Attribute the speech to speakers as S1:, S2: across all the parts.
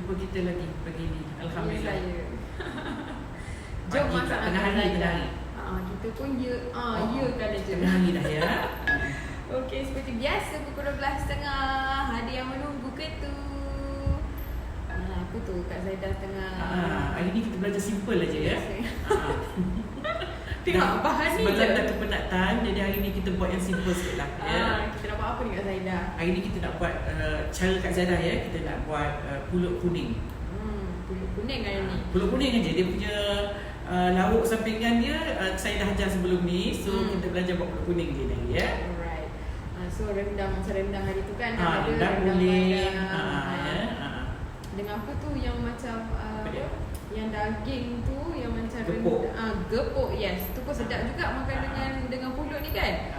S1: jumpa kita lagi pagi ni. Alhamdulillah.
S2: Saya. Jom masak
S1: tengah hari, tengah hari.
S2: Kita pun ya kan aja.
S1: Tengah hari dah ya.
S2: Okey, seperti biasa pukul 12.30 ada yang menunggu ke tu. Apa tu Kak Zaidah tengah.
S1: Hari ni kita belajar simple aja ya.
S2: Tengok bahan ni
S1: sebelum dah kepenatan, jadi hari ni kita buat yang simple sikit lah ya.
S2: Kita nak buat apa ni Kak Zaidah?
S1: Hari ni kita nak buat cara Kak Zaidah ya. Kita nak buat pulut kuning.
S2: Pulut kuning hari ni.
S1: Pulut kuning aja. Dia punya lauk sampingan dia saya dah ajar sebelum ni. So kita belajar buat pulut kuning dia ni ya.
S2: Alright. So rendang macam rendang hari tu kan ada
S1: rendang boleh.
S2: Dengan apa tu yang macam yang daging tu yang macam
S1: gepuk.
S2: Gepuk, yes. Tu pun sedap juga makan dengan pulut ni kan.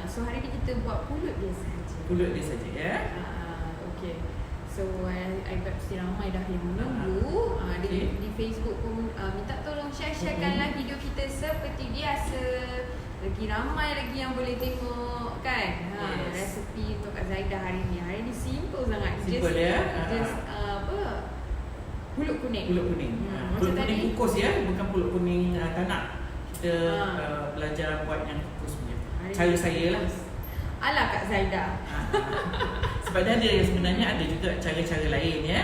S2: So hari ni kita buat pulut dia saja.
S1: Pulut dia saja ya.
S2: Okay. So I got si ramai dah yang menunggu. Di Facebook pun minta tolong sharekanlah video kita seperti biasa. Lagi ramai lagi yang boleh tengok kan. Resepi untuk Kak Zaidah hari ni. Hari ni simple sangat.
S1: Simple ya.
S2: Just pulut kuning.
S1: Pulut kuning. Pulut kuning kukus ya, bukan pulut kuning tanak. Kita belajar buat yang kukus punya. Cara saya lah.
S2: Ala Kak Zaidah.
S1: Sebab dia ada yang sebenarnya ada juga cara-cara lain ya.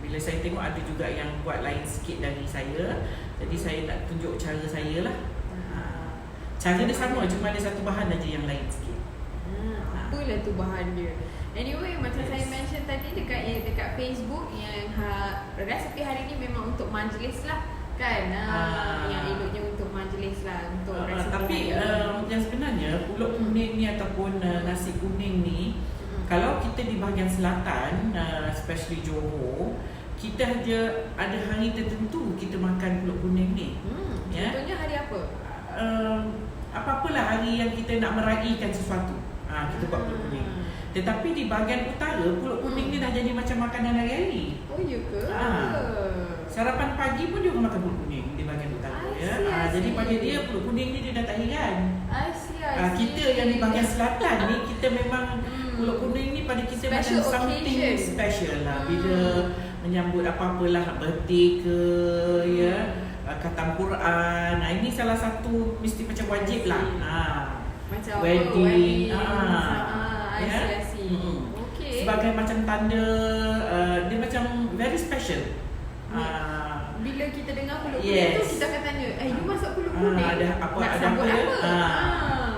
S1: Bila saya tengok ada juga yang buat lain sikit dari saya. Jadi saya nak tunjuk cara saya lah. Cara dia sama, cuma ada satu bahan aja yang lain sikit.
S2: Apalah tu bahan dia. Anyway, macam saya mention tadi dekat Facebook yang resepi hari ni memang untuk majlis lah kan. Yang eloknya untuk majlis lah, untuk resepi.
S1: Tapi yang sebenarnya pulut kuning ni ataupun nasi kuning ni kalau kita di bahagian selatan, especially Johor, kita ada hari tertentu kita makan pulut kuning ni.
S2: Contohnya hari apa?
S1: Apa-apalah hari yang kita nak meraihkan sesuatu, kita buat pulut kuning. Tetapi di bahagian utara, pulut kuning ni dah jadi macam makanan hari-hari.
S2: Oh ya ke?
S1: Sarapan pagi pun dia orang makan pulut kuning di bahagian utara ya. Jadi pada dia pulut kuning ni dia dah tak heran. Kita yang di bahagian selatan ni kita memang pulut kuning ni pada kita
S2: special
S1: macam something special lah. Bila menyambut apa-apalah birthday ke ya. Khatam Quran. Ini salah satu mesti macam wajib lah.
S2: Macam
S1: wedding.
S2: I see. Okay.
S1: Sebagai macam tanda dia macam very special.
S2: Bila kita dengar pulut kuning tu kita akan tanya, you masak pulut kuning?
S1: Ada apa?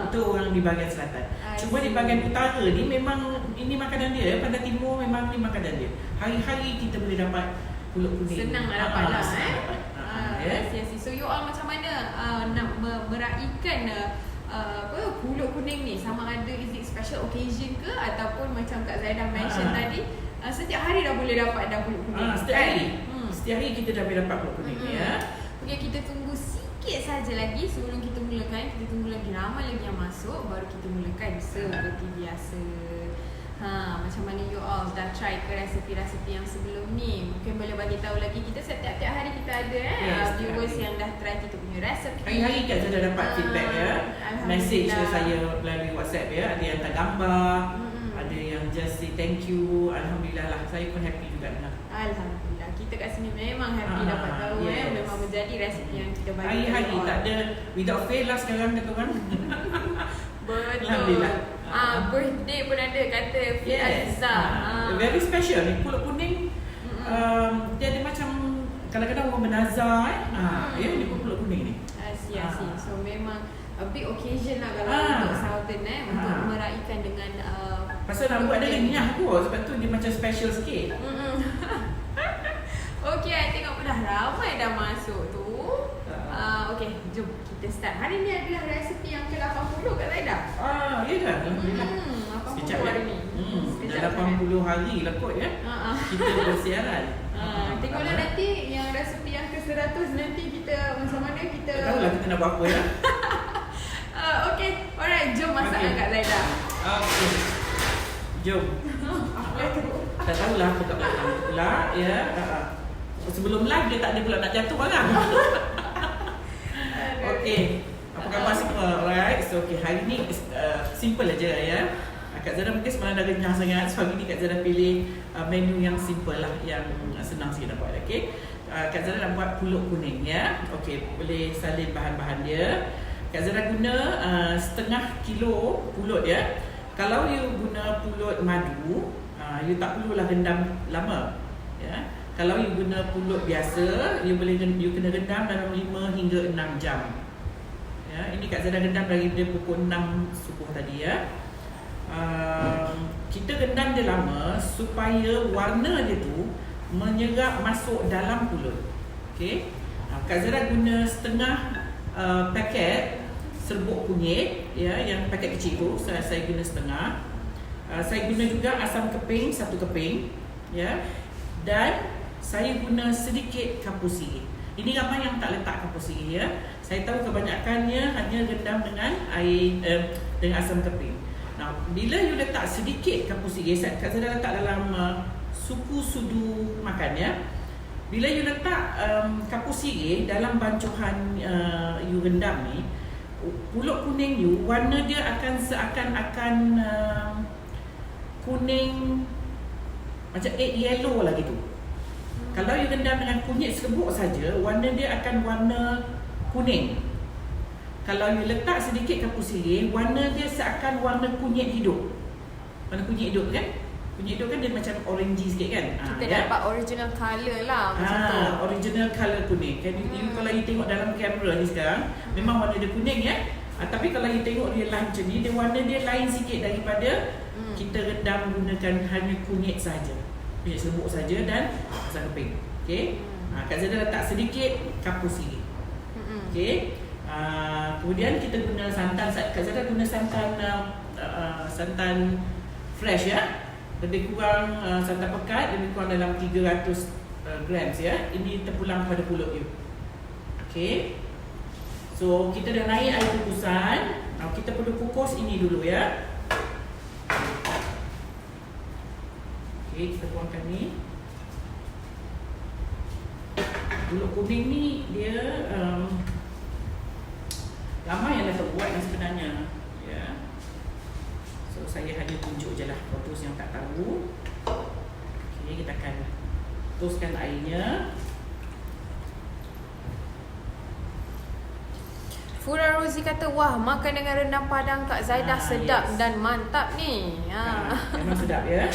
S1: Itu orang di bahagian selatan. Cuma di bahagian utara ni memang ini makanan dia. Pada timur memang ni makanan dia. Hari-hari kita boleh dapat pulut kuning.
S2: Senang nak dapat lah. So you all macam mana nak meraihkan pulut kuning ni? Sama ada is it special occasion ke ataupun macam Kak Zaidah mention tadi setiap hari dah boleh dapat dah pulut kuning.
S1: Setiap hari kita dah boleh dapat pulut kuning ni ya.
S2: Okay, kita tunggu sikit saja lagi sebelum kita mulakan. Kita tunggu lagi ramai lagi yang masuk baru kita mulakan seperti biasa. Macam mana you all dah try ke resepi-resepi yang sebelum ni? Mungkin boleh bagi tahu lagi. Kita setiap-tiap hari kita ada viewers yang dah try kita punya resepi.
S1: Hari-hari Kak Zaidah dapat feedback ya. Message ke saya melalui WhatsApp ya. Ada yang hantar gambar, ada yang just say thank you. Alhamdulillah lah, saya pun happy juga dengar.
S2: Alhamdulillah, kita kat sini memang happy dapat tahu memang menjadi resepi yang kita bagi.
S1: Hari-hari tak ada without fail lah sekarang kata orang.
S2: Betul.
S1: Alhamdulillah.
S2: Birthday pun ada kata Fiazza.
S1: Very special ni pulut kuning. Dia ada macam kadang-kadang orang bernazar dia pun pulut kuning ni.
S2: I see. So memang a big occasion lah kalau untuk Southern untuk meraihkan dengan
S1: pasal nak buat dia renyah kot. Sebab tu dia macam special sikit.
S2: Okay, I tengok pun dah ramai dah masuk tu. Okay, jom kita start. Hari ni adalah resepi yang ke-80 Kak Zaidah.
S1: Ya dah. Alhamdulillah.
S2: 80 hari ni.
S1: Dah 80 hari lah kot ya. Kita bersiaran.
S2: Tengoklah nanti yang resepi yang ke-100 nanti kita macam mana kita.
S1: Tak tahulah kita nak buat apa ya.
S2: Okay, alright, jom masak Kak Zaidah.
S1: Okay. Jom. Tak tahulah apa kat belakang pula ya. Sebelum live dia tak ada pula nak jatuh barang. Okay. Apa khabar semua? Alright. So okay, hari ni simple aja ya. Kak Zara mungkin semalam dah kenyang sangat. So hari ni Kak Zara pilih menu yang simple lah, yang senang sikit nak buat. Okay. Kak Zara nak buat pulut kuning ya. Okay, boleh salin bahan-bahan dia. Kak Zara guna setengah kilo pulut ya. Kalau you guna pulut madu, you tak perlulah rendam lama ya. Kalau you guna pulut biasa, you kena rendam dalam 5 hingga 6 jam. Ya, ini Kak Zara rendam dari pukul 6 subuh tadi ya. Kita rendam dia lama supaya warna dia tu menyerap masuk dalam pulut. Okey. Kak Zara guna setengah paket serbuk kunyit ya, yang paket kecil tu saya guna setengah. Saya guna juga asam keping 1 keping ya. Dan saya guna sedikit kapur sirih. Ini ramai yang tak letak kapur sirih ya. Saya tahu kebanyakannya hanya rendam dengan air dengan asam keping. Nah, bila you letak sedikit kapur sirih, Kak Zara letak dalam suku sudu makan ya. Bila you letak kapur sirih dalam bancuhan you rendam ni, pulut kuning you warna dia akan seakan-akan kuning macam egg yellow lah gitu. Kalau you rendam dengan kunyit serbuk saja, warna dia akan warna kuning. Kalau you letak sedikit kapur sirih, warna dia seakan warna kunyit hidup. Warna kunyit hidup kan? Kunyit hidup kan dia macam orangey sikit kan?
S2: Kita dapat original colour lah macam tu.
S1: Original colour kuning. Kan you, kalau you tengok dalam kamera ni sekarang, memang warna dia kuning ya. Tapi kalau you tengok dia lain macam ni, dia warna dia lain sikit daripada kita rendam gunakan hanya kunyit saja. Kunyit serbuk saja dan asam keping. Okey. Kak Zara letak sedikit kapur sirih. Okey. Kemudian kita guna santan. Kak Zara guna santan fresh ya. Lebih kurang santan pekat, lebih kurang dalam 300 grams ya. Ini terpulang pada pulut you. Okey. So kita dah naik air kukusan. Kita perlu kukus ini dulu ya. Okey, kita tuangkan ni. Pulut kuning ni dia ramai yang dah buat yang sebenarnya ya. So saya hanya tunjuk je lah for those yang tak tahu. Okey, kita akan toskan airnya.
S2: Fura Rozi kata, wah, makan dengan rendang padang Kak Zaidah sedap dan mantap ni.
S1: Memang sedap ya.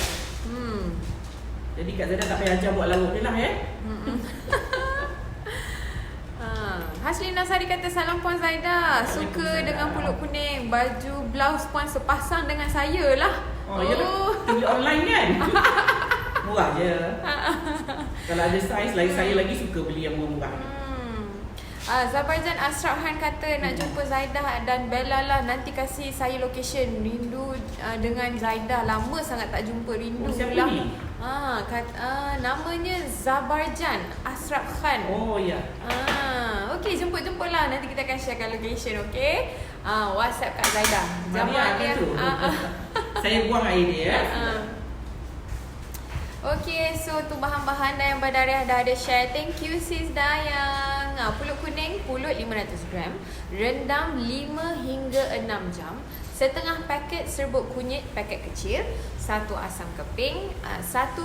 S1: Jadi Kak Zaidah tak payah ajar buat lauk dia lah ya.
S2: Haslina Sari kata, salam Puan Zaidah, suka dengan pulut kuning. Baju blouse Puan sepasang dengan saya lah.
S1: Yalah, beli online kan. Murah je. Kalau ada saiz lain, saya lagi suka beli yang murah.
S2: Zabarjan Ashraf Han kata nak jumpa Zaidah dan Bella lah, nanti kasih saya location. Rindu dengan Zaidah, lama sangat tak jumpa, rindu lah. Namanya Zabarjan Ashraf Khan.
S1: Oh ya.
S2: Okey, jemput lah, nanti kita akan sharekan location. Okey, WhatsApp Kak Zaidah.
S1: Zaman dia tu. Saya buang air dia.
S2: Okey, so tu bahan-bahan yang Badariah dah ada share. Thank you sis Dayang. Pulut kuning, pulut 500 gram, rendam 5 hingga 6 jam. Setengah paket serbuk kunyit paket kecil, 1 asam keping, 1/4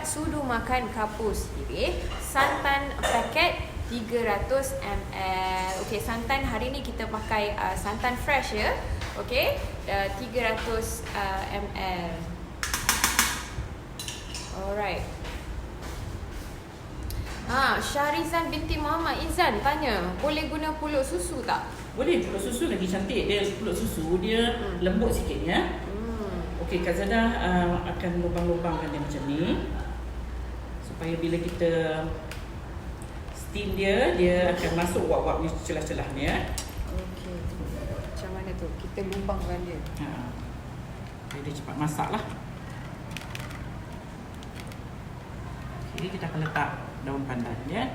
S2: sudu makan kapur sirih, santan paket 300 ml. Okey, santan hari ni kita pakai santan fresh ya. Okey, 300 ml. Alright. Syarizan binti Muhammad Izan tanya, boleh guna pulut susu tak?
S1: Boleh, pulut susu lagi cantik. Dia pulut susu dia lembut sikit ya. Okey, Kak Zaidah akan lubang-lubangkan dia macam ni supaya bila kita steam dia akan masuk wap-wap ni, celah-celah ni ya.
S2: Okey. Macam mana tu? Kita lubangkan dia.
S1: Dia cepat masak lah. Okey, kita akan letak daun pandan ya.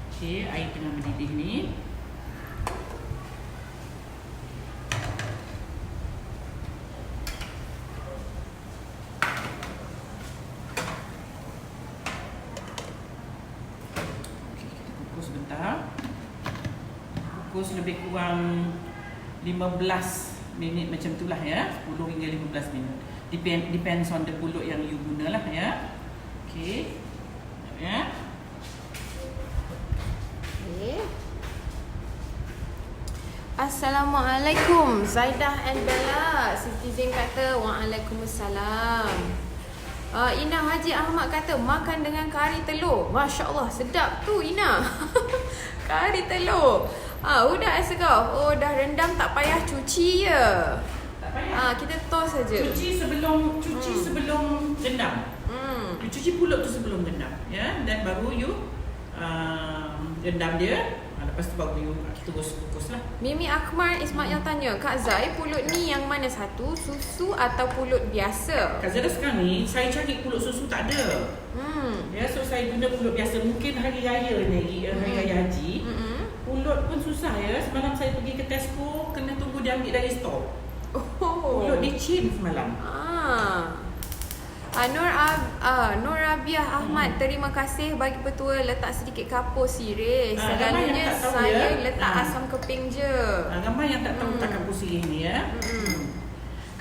S1: Okey, air tengah mendidih ni. Okey, kita kukus sebentar. Kukus lebih kurang 15 minit macam itulah ya. 10 hingga 15 minit. Depends on the pulut yang you guna lah ya. Okey. Ya.
S2: Okay. Assalamualaikum Zaidah and Bella. Siti Zain kata waalaikumsalam. Ina Haji Ahmad kata makan dengan kari telur. Masya Allah, sedap tu Ina. Kari telur. Udah Asgaf. Oh, dah rendam tak payah cuci je.
S1: Tak payah.
S2: Kita tos saja.
S1: Cuci sebelum rendam. You cuci pulut tu sebelum rendam ya, dan baru you rendam dia. Lepas tu baru you kita kukus lah.
S2: Mimi Akmal Ismail tanya, Kak Zai, pulut ni yang mana satu? Susu atau pulut biasa?
S1: Kak Zara sekarang ni saya cari pulut susu tak ada. Ya, so saya guna pulut biasa. Mungkin hari raya ni, hari raya haji. Pulut pun susah ya. Semalam saya pergi ke Tesco, kena tunggu dia ambil dari stor. Pulut dicin semalam.
S2: Nur Rabiah Ahmad, terima kasih bagi petua letak sedikit kapur sirih. Selalunya saya letak asam keping je.
S1: Ramai yang tak tahu letak kapur sirih ni ya.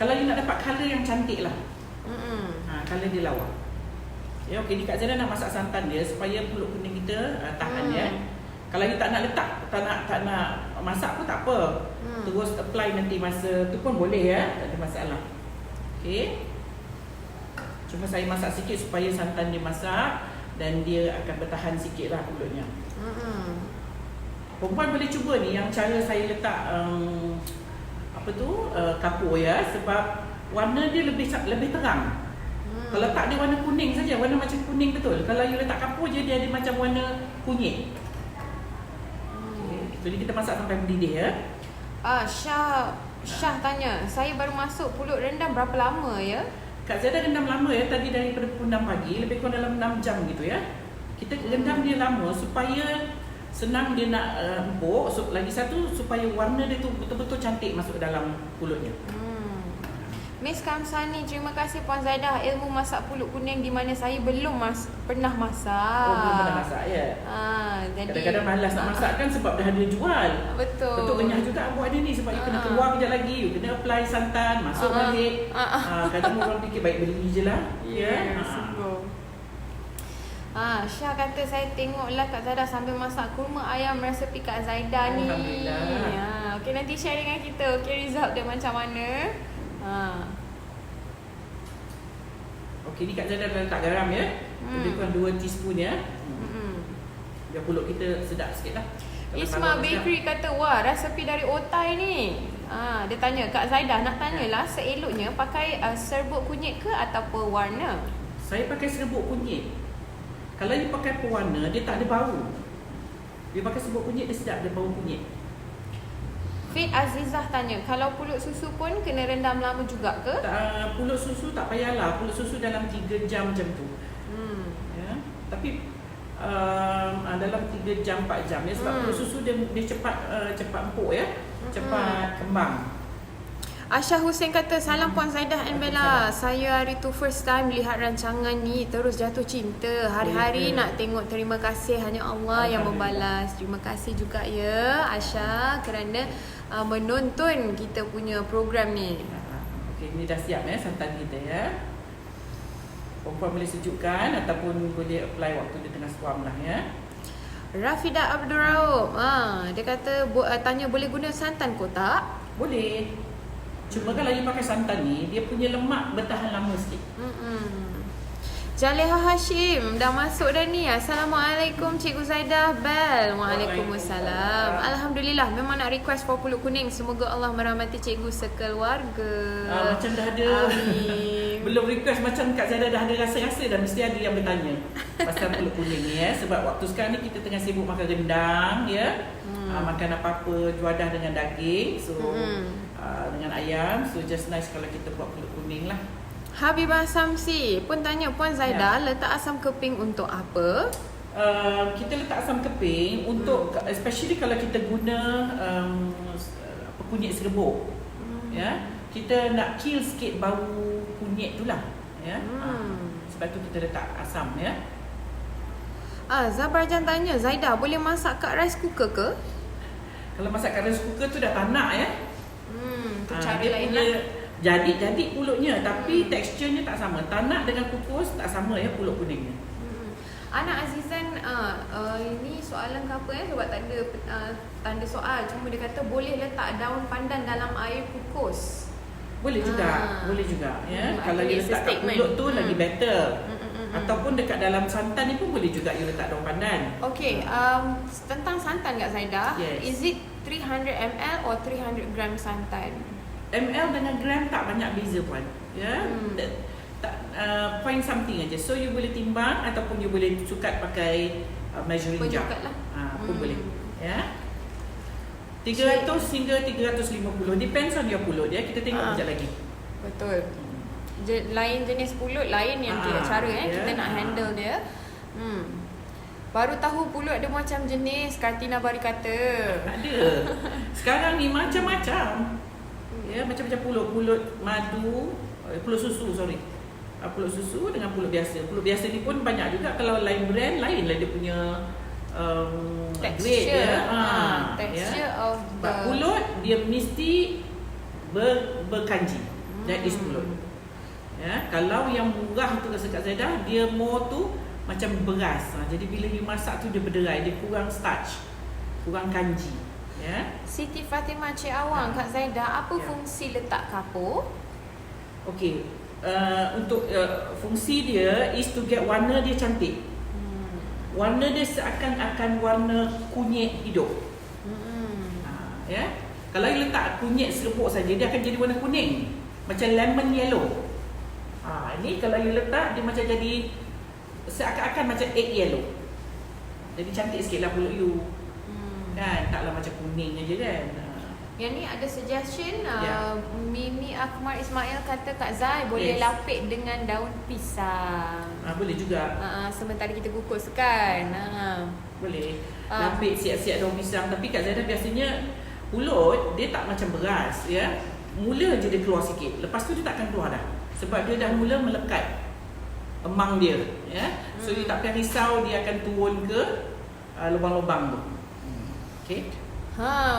S1: Kalau you nak dapat colour yang cantik lah. Colour dia lawa. Ya, okey, ni Kak Zara nak masak santan dia supaya pulut kuning kita tahan ya. Kalau you tak nak letak, tak nak masak pun tak apa. Terus apply nanti masa tu pun boleh ya, tak ada masalah. Okey. Cuma saya masak sikit supaya santan dia masak dan dia akan bertahan sikit lah pulutnya. Perempuan boleh cuba ni yang cara saya letak kapur ya, sebab warna dia lebih terang. Kalau tak dia warna kuning saja, warna macam kuning betul. Kalau you letak kapur je dia ada macam warna kunyit. Jadi kita masak sampai mendidih ya.
S2: Syah tanya, saya baru masuk pulut rendam berapa lama ya?
S1: Kak Zara rendam lama ya, tadi daripada pukul 6 pagi, lebih kurang dalam 6 jam gitu ya. Kita rendam dia lama supaya senang dia nak empuk. Lagi satu supaya warna dia tu betul-betul cantik masuk dalam pulutnya.
S2: Miss Kamsani, terima kasih Puan Zaidah ilmu masak pulut kuning di mana saya belum pernah masak.
S1: Belum pernah masak ya.
S2: Jadi
S1: kadang-kadang malas nak masak kan sebab dah ada jual. Betul renyah juga buat dia ni sebab you kena keluar kejap lagi, you kena apply santan, masuk balik. Kadang orang fikir baik beli je lah.
S2: Syah kata saya tengoklah Kak Zaidah sambil masak kurma ayam resepi Kak Zaidah ni.
S1: Alhamdulillah.
S2: Okey, nanti share dengan kita. Okey, result dia macam mana?
S1: Okey, ni Kak Zara dah letak garam ya. Lebih kurang 2 teaspoon ya. Biar pulut kita sedap sikit lah.
S2: Isma Bakery kata, wah resepi dari otai ni. Dia tanya, Kak Zaidah nak tanyalah seeloknya pakai serbuk kunyit ke atau pewarna?
S1: Saya pakai serbuk kunyit. Kalau you pakai pewarna, dia tak ada bau. Dia pakai serbuk kunyit, dia sedap, dia bau kunyit.
S2: Fit Azizah tanya, kalau pulut susu pun kena rendam lama juga ke?
S1: Pulut susu tak payahlah. Pulut susu dalam 3 jam macam tu. Ya. Tapi dalam 3 jam 4 jam ya, sebab pulut susu dia cepat empuk ya. Cepat kembang.
S2: Aisyah Hussein kata, salam Puan Zaidah and Bella. Saya hari tu first time lihat rancangan ni, terus jatuh cinta. Hari-hari nak tengok. Terima kasih, hanya Allah yang membalas. Terima kasih juga ya Aisyah kerana menonton kita punya program ni.
S1: Okey, ni dah siap ya santan kita ya. Perempuan boleh sejukkan ataupun boleh apply waktu dia tengah suam lah ya.
S2: Rafidah Abdul Raub, dia kata tanya boleh guna santan kotak?
S1: Boleh. Cuma kalau you pakai santan ni, dia punya lemak bertahan lama sikit.
S2: Jaleha Hashim dah masuk dah ni. Assalamualaikum Cikgu Zaidah Bel. Waalaikumsalam. Alhamdulillah, memang nak request for pulut kuning. Semoga Allah merahmati cikgu sekeluarga.
S1: Macam dah ada. Belum request macam Kak Zaidah dah ada rasa-rasa dah mesti ada yang bertanya pasal pulut kuning ni ya. Sebab waktu sekarang ni kita tengah sibuk makan rendang ya. Makan apa-apa juadah dengan daging. So dengan ayam. So just nice kalau kita buat pulut kuning lah.
S2: Habibah Samsi pun tanya, Puan Zaidah letak asam keping untuk apa?
S1: Kita letak asam keping untuk especially kalau kita guna kunyit serbuk. Ya, kita nak kill sikit bau kunyit tu lah ya. Sebab tu kita letak asam ya.
S2: Zabarjan tanya, Zaidah boleh masak kat rice cooker ke?
S1: Kalau masak kat rice cooker tu dah tak nak ya.
S2: Tu cara
S1: Dia
S2: lain
S1: punya
S2: lah.
S1: jadi pulutnya, tapi teksturnya tak sama. Tanak dengan kukus tak sama ya pulut kuningnya.
S2: Anak Azizan, ini soalan ke apa sebab tak ada tanda soal. Cuma dia kata boleh letak daun pandan dalam air kukus.
S1: Boleh juga, boleh juga ya. Kalau you
S2: it's a
S1: letak kat
S2: statement.
S1: pulut tu lagi better. Ataupun dekat dalam santan ni pun boleh juga you letak daun pandan.
S2: Okay, tentang santan Kak Zaidah,
S1: Yes.
S2: is it 300 ml or 300 gram santan?
S1: ML dengan gram tak banyak beza puan. Ya. Point something aja. So you boleh timbang ataupun you boleh sukat pakai measuring jar.
S2: Penyukat lah.
S1: Pun boleh. Ya. 300 hingga 350 depends on your pulut ya. Kita tengok sekejap lagi.
S2: Betul. Lain jenis pulut, lain yang cara kita nak handle dia. Baru tahu pulut ada macam jenis, Kartina Bari kata.
S1: Ada. Sekarang ni macam-macam. Ya, macam-macam pulut madu, pulut susu, pulut susu dengan pulut biasa. Pulut biasa ni pun banyak juga. Kalau lain brand, lain lah dia punya grade dia.
S2: Texture of the
S1: pulut dia mesti berkanji. That is pulut. Ya, kalau yang murah tu rasa Kak Zaidah, dia more tu macam beras. Jadi bila you masak tu dia berderai, dia kurang starch, kurang kanji. Ya.
S2: Siti Fatimah Cik Awang, Kak Zaidah, apa fungsi letak kapur?
S1: Okey. Untuk fungsi dia is to get warna dia cantik. Warna dia seakan-akan warna kunyit hidup. Ya. Kalau you letak kunyit serbuk saja, dia akan jadi warna kuning. Macam lemon yellow. Ini kalau you letak dia macam jadi seakan-akan macam egg yellow. Jadi cantik sikitlah pulut you. Kan, taklah macam kuning aja kan.
S2: Yang ni ada suggestion, Mimi Akmal Ismail kata Kak Zai boleh lapik dengan daun pisang.
S1: Boleh juga.
S2: Sementara kita kukus kan.
S1: Boleh. Lapik siap-siap daun pisang. Tapi Kak Zaidah biasanya pulut dia tak macam beras ya. Mula je dia keluar sikit. Lepas tu dia takkan keluar dah. Sebab dia dah mula melekat emang dia ya. So you tak payah risau dia akan turun ke lubang-lubang tu. Okay.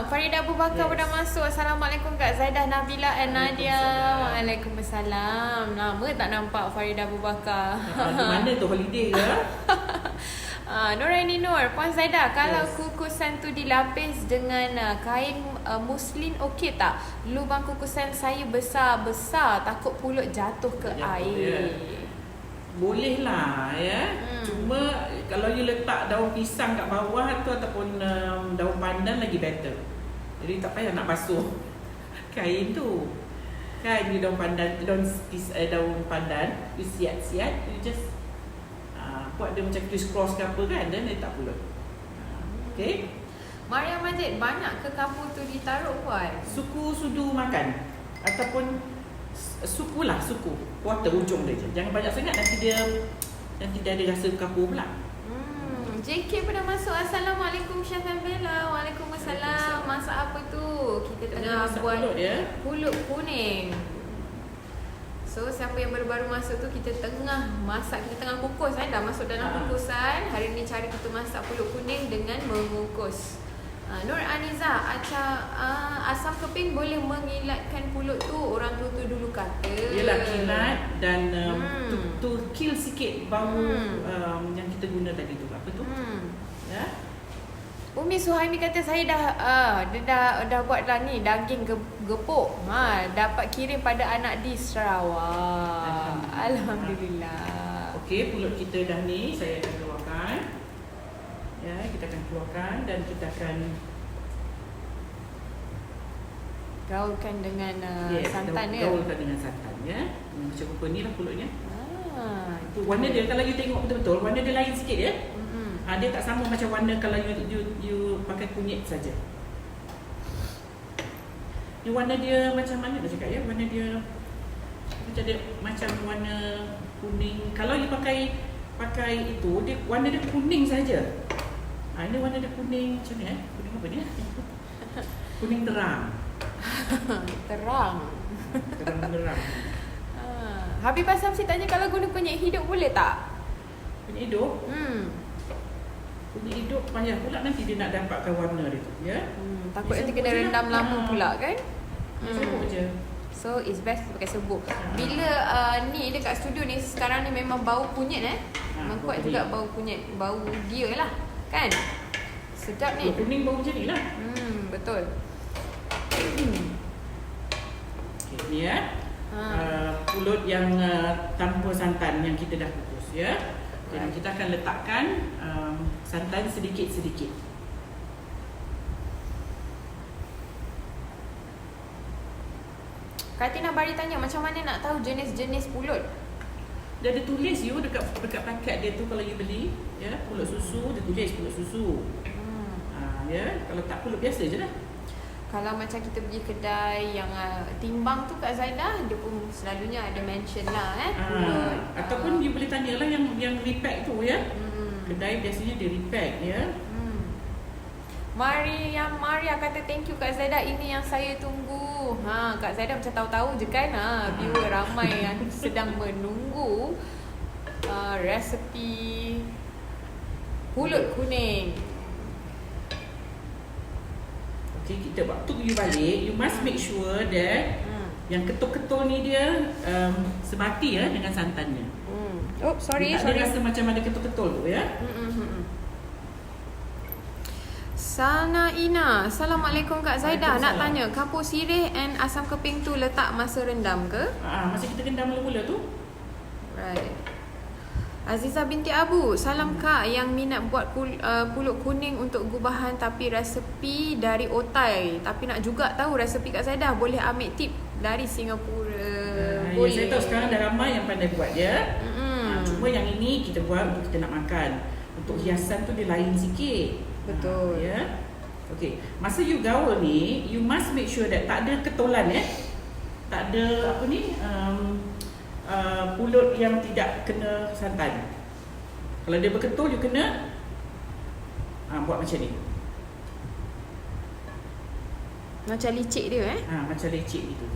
S2: Farida Abu Bakar pada masuk. Assalamualaikum Kak Zaidah, Nabila and Nadia. Waalaikumsalam. Lama tak nampak Farida Abu Bakar.
S1: Di mana tu holiday ke?
S2: Nuraini Nur, Puan Zaidah, kalau kukusan tu dilapis dengan kain muslin okey tak? Lubang kukusan saya besar-besar, takut pulut jatuh ke air.
S1: Boleh lah ya. Cuma kalau you letak daun pisang kat bawah tu ataupun daun pandan lagi better. Jadi tak payah nak basuh kain tu. Kan you daun pandan, daun pandan, you siat-siat, you just buat dia macam criss cross ke apa kan, dan letak pulut. Okay.
S2: Maria Majid, banyak ke kapur tu ditaruh buat?
S1: Sudu makan ataupun suku kuarter ujung dia je. Jangan banyak sangat nanti dia ada rasa kapur pula.
S2: JK pernah masuk. Assalamualaikum Syah dan Bella. Waalaikumsalam. Masak apa tu? Kita tengah buat pulut kuning. So siapa yang baru-baru masuk tu, kita tengah masak, kita tengah kukus dah masuk dalam kukusan. Hari ni cara kita masak pulut kuning dengan mengukus. Nur Aniza, asam keping boleh mengilatkan pulut tu, orang tu dulu kata.
S1: Yelah, kilat dan to kill sikit bau yang kita guna tadi tu. Apa tu? Ya.
S2: Umi Suhaimi kata saya dia dah buat dah ni daging gepuk. Dapat kirim pada anak di Sarawak. Alhamdulillah.
S1: Okey, pulut kita dah ni, saya akan keluarkan. Ya, kita akan keluarkan dan kita akan
S2: gaulkan dengan santan ya.
S1: Gaulkan dengan santan ya. Macam rupa ni lah pulutnya. Warna dia kalau you tengok betul-betul, warna dia lain sikit ya. Dia tak sama macam warna kalau you pakai kunyit saja. Ni warna dia macam mana nak cakap ya? Warna dia macam warna kuning. Kalau you pakai itu, dia warna dia kuning saja. Ini warna dia kuning macam ni kuning apa dia? Kuning terang.
S2: Terang.
S1: Terang.
S2: Habibah Samsi tanya kalau guna kunyit hidup boleh tak?
S1: Kunyit hidup? Kunyit hidup payah pula nanti dia nak dapatkan warna dia tu ya.
S2: Takut nanti kena rendam lama pula kan?
S1: Dia serbuk je.
S2: So it's best pakai serbuk. Bila ni dekat studio ni sekarang ni memang bau kunyit memang kuat juga bau kunyit. Bau dia lah kan. Sedap ni.
S1: Bau kuning bau macam ni lah.
S2: Betul.
S1: Okay, ni pulut yang tanpa santan yang kita dah kukus ya. Jadi kita akan letakkan santan sedikit-sedikit.
S2: Katina Bari tanya macam mana nak tahu jenis-jenis pulut?
S1: Dia ada tulis dekat paket dia tu kalau you beli ya, pulut susu dia tulis pulut susu. Ya, kalau tak pulut biasa je lah.
S2: Kalau macam kita pergi kedai yang timbang tu Kak Zaidah, dia pun selalunya ada mention lah pulut.
S1: Ataupun you boleh tanyalah yang repack tu ya. Kedai biasanya dia repack ya.
S2: Maria kata thank you Kak Zaidah, ini yang saya tunggu. Kak Zaidah macam tahu-tahu je kan. Viewer ramai yang sedang menunggu resepi pulut kuning.
S1: Okay, kita waktu you balik, you must make sure that yang ketul-ketul ni dia sebati ya dengan santannya.
S2: Oh, sorry.
S1: Dia rasa macam ada ketul-ketul tu ya.
S2: Sana Ina, Assalamualaikum Kak Zaidah. Nak tanya, kapur sirih and asam keping tu letak masa rendam ke?
S1: Masa kita rendam mula-mula tu.
S2: Right. Aziza binti Abu, salam Kak yang minat buat pulut kuning untuk gubahan tapi resepi dari Otai. Tapi nak juga tahu resepi Kak Zaidah, boleh ambil tip dari Singapura.
S1: Boleh. Saya tahu sekarang dah ramai yang pandai buat ya. Cuma yang ini kita buat untuk kita nak makan. Untuk hiasan tu dia lain sikit.
S2: Betul.
S1: Ya. Okey, masa you gaul ni, you must make sure that tak ada ketulan tak ada pulut yang tidak kena santan. Kalau dia berketul, you kena buat macam ni.
S2: Macam licik dia
S1: macam lecek gitu.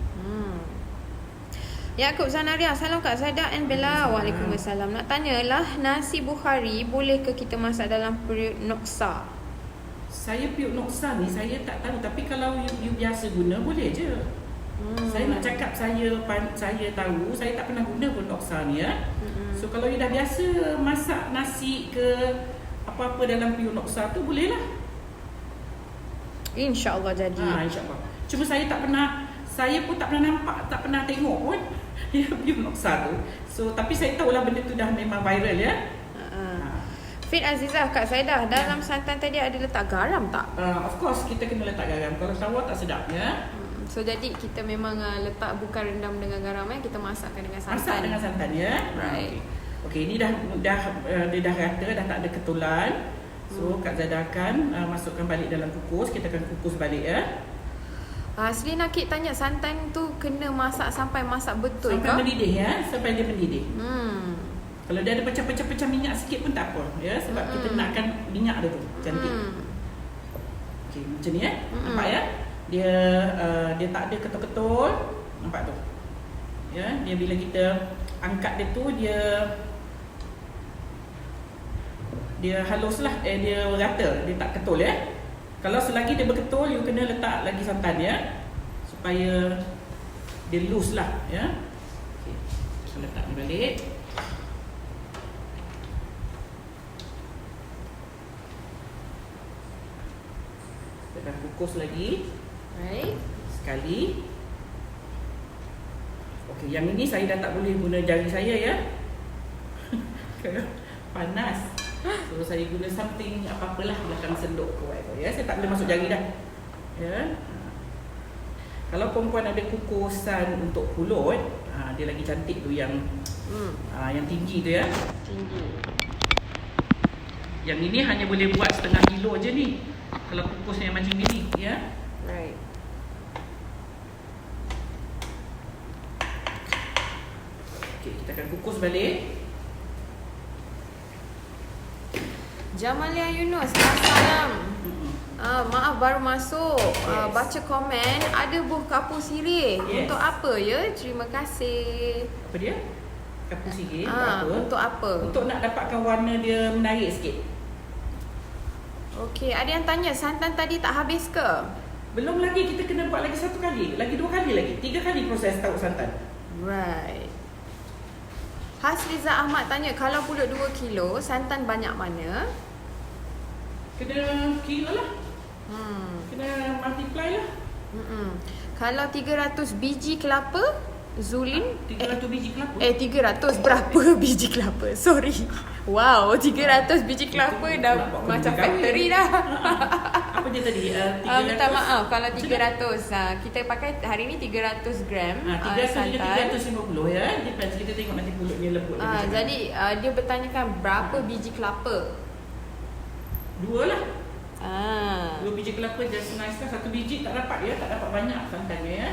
S2: Yaakob Zanaria, salam Kak Zaidah and Bella. Waalaikumsalam. Nak tanyalah, nasi Bukhari boleh ke kita masak dalam periuk noksa?
S1: Saya periuk noksa ni saya tak tahu, tapi kalau you biasa guna boleh je. Saya nak cakap saya tahu, saya tak pernah guna pun noksa ni ya. So kalau you dah biasa masak nasi ke apa-apa dalam periuk noksa tu boleh lah.
S2: InsyaAllah jadi.
S1: InsyaAllah. Cuma saya pun tak pernah nampak, tak pernah tengok pun periuk noksa tu. So tapi saya tahulah benda tu dah memang viral ya.
S2: Fit Azizah, Kak Zaidah, dalam santan tadi ada letak garam tak?
S1: Of course kita kena letak garam. Kalau tawar tak sedap ya.
S2: So jadi kita memang letak bukan rendam dengan garam kita masakkan dengan santan.
S1: Masak dengan santan ya.
S2: Right.
S1: Okey, ini dah dia dah rata, dah tak ada ketulan. So Kak Zaidah akan masukkan balik dalam kukus. Kita akan kukus balik ya.
S2: Selina Kit tanya, santan tu kena masak sampai masak betul
S1: sampai
S2: ke?
S1: Sampai mendidih ya, sampai dia mendidih. Kalau dia ada pecah-pecah minyak sikit pun tak apa ya, sebab kita nakkan minyak dia tu cantik. Okey, macam ni ya. Nampak ya? Dia tak ada ketul-ketul. Nampak tu. Ya, dia bila kita angkat dia tu dia halus lah, dia rata, dia tak ketul ya. Kalau selagi dia berketul, you kena letak lagi santan ya, supaya dia loose lah ya. Okey, kita letak ni balik. Kita akan kukus lagi.
S2: Right.
S1: Sekali. Okey, yang ini saya dah tak boleh guna jari saya ya. Panas. So saya guna something apa-apalah belakang sendok ke whatever ya. Saya tak boleh masuk jari dah. Ya. Kalau perempuan ada kukusan untuk pulut, dia lagi cantik tu yang tinggi tu ya.
S2: Tinggi.
S1: Yang ini hanya boleh buat setengah kilo je ni. Kalau kukusnya macam ni ya.
S2: Right.
S1: Okey, kita akan kukus balik.
S2: Jamalia Yunus, salam. Maaf baru masuk. Baca komen ada buah kapur sirih.
S1: Yes.
S2: Untuk apa ya? Terima kasih.
S1: Apa dia? Kapur sirih. Apa?
S2: Untuk apa?
S1: Untuk nak dapatkan warna dia menarik sikit.
S2: Okey, ada yang tanya santan tadi tak habis ke?
S1: Belum lagi kita kena buat lagi 1 kali, lagi 2 kali lagi, 3 kali proses tahu santan.
S2: Right. Hasriza Ahmad tanya, kalau pulut 2 kilo, santan banyak mana?
S1: Kena kilo lah. Kena multiply lah.
S2: Kalau 300 biji kelapa, Zulin
S1: 300 biji kelapa.
S2: 300 berapa biji kelapa? Sorry. Wow, 300 biji kelapa dah macam factory dah.
S1: Apa dia tadi? 300.
S2: Minta maaf kalau 300. Kita pakai hari ni 300 gram
S1: 300 hingga
S2: santan.
S1: 350 ya. Depends, kita tengok nanti kulitnya lembut lagi.
S2: Jadi dia bertanyakan berapa biji kelapa?
S1: 2 lah. 2 biji kelapa just nice lah. 1 biji tak dapat ya, tak dapat banyak santannya ya.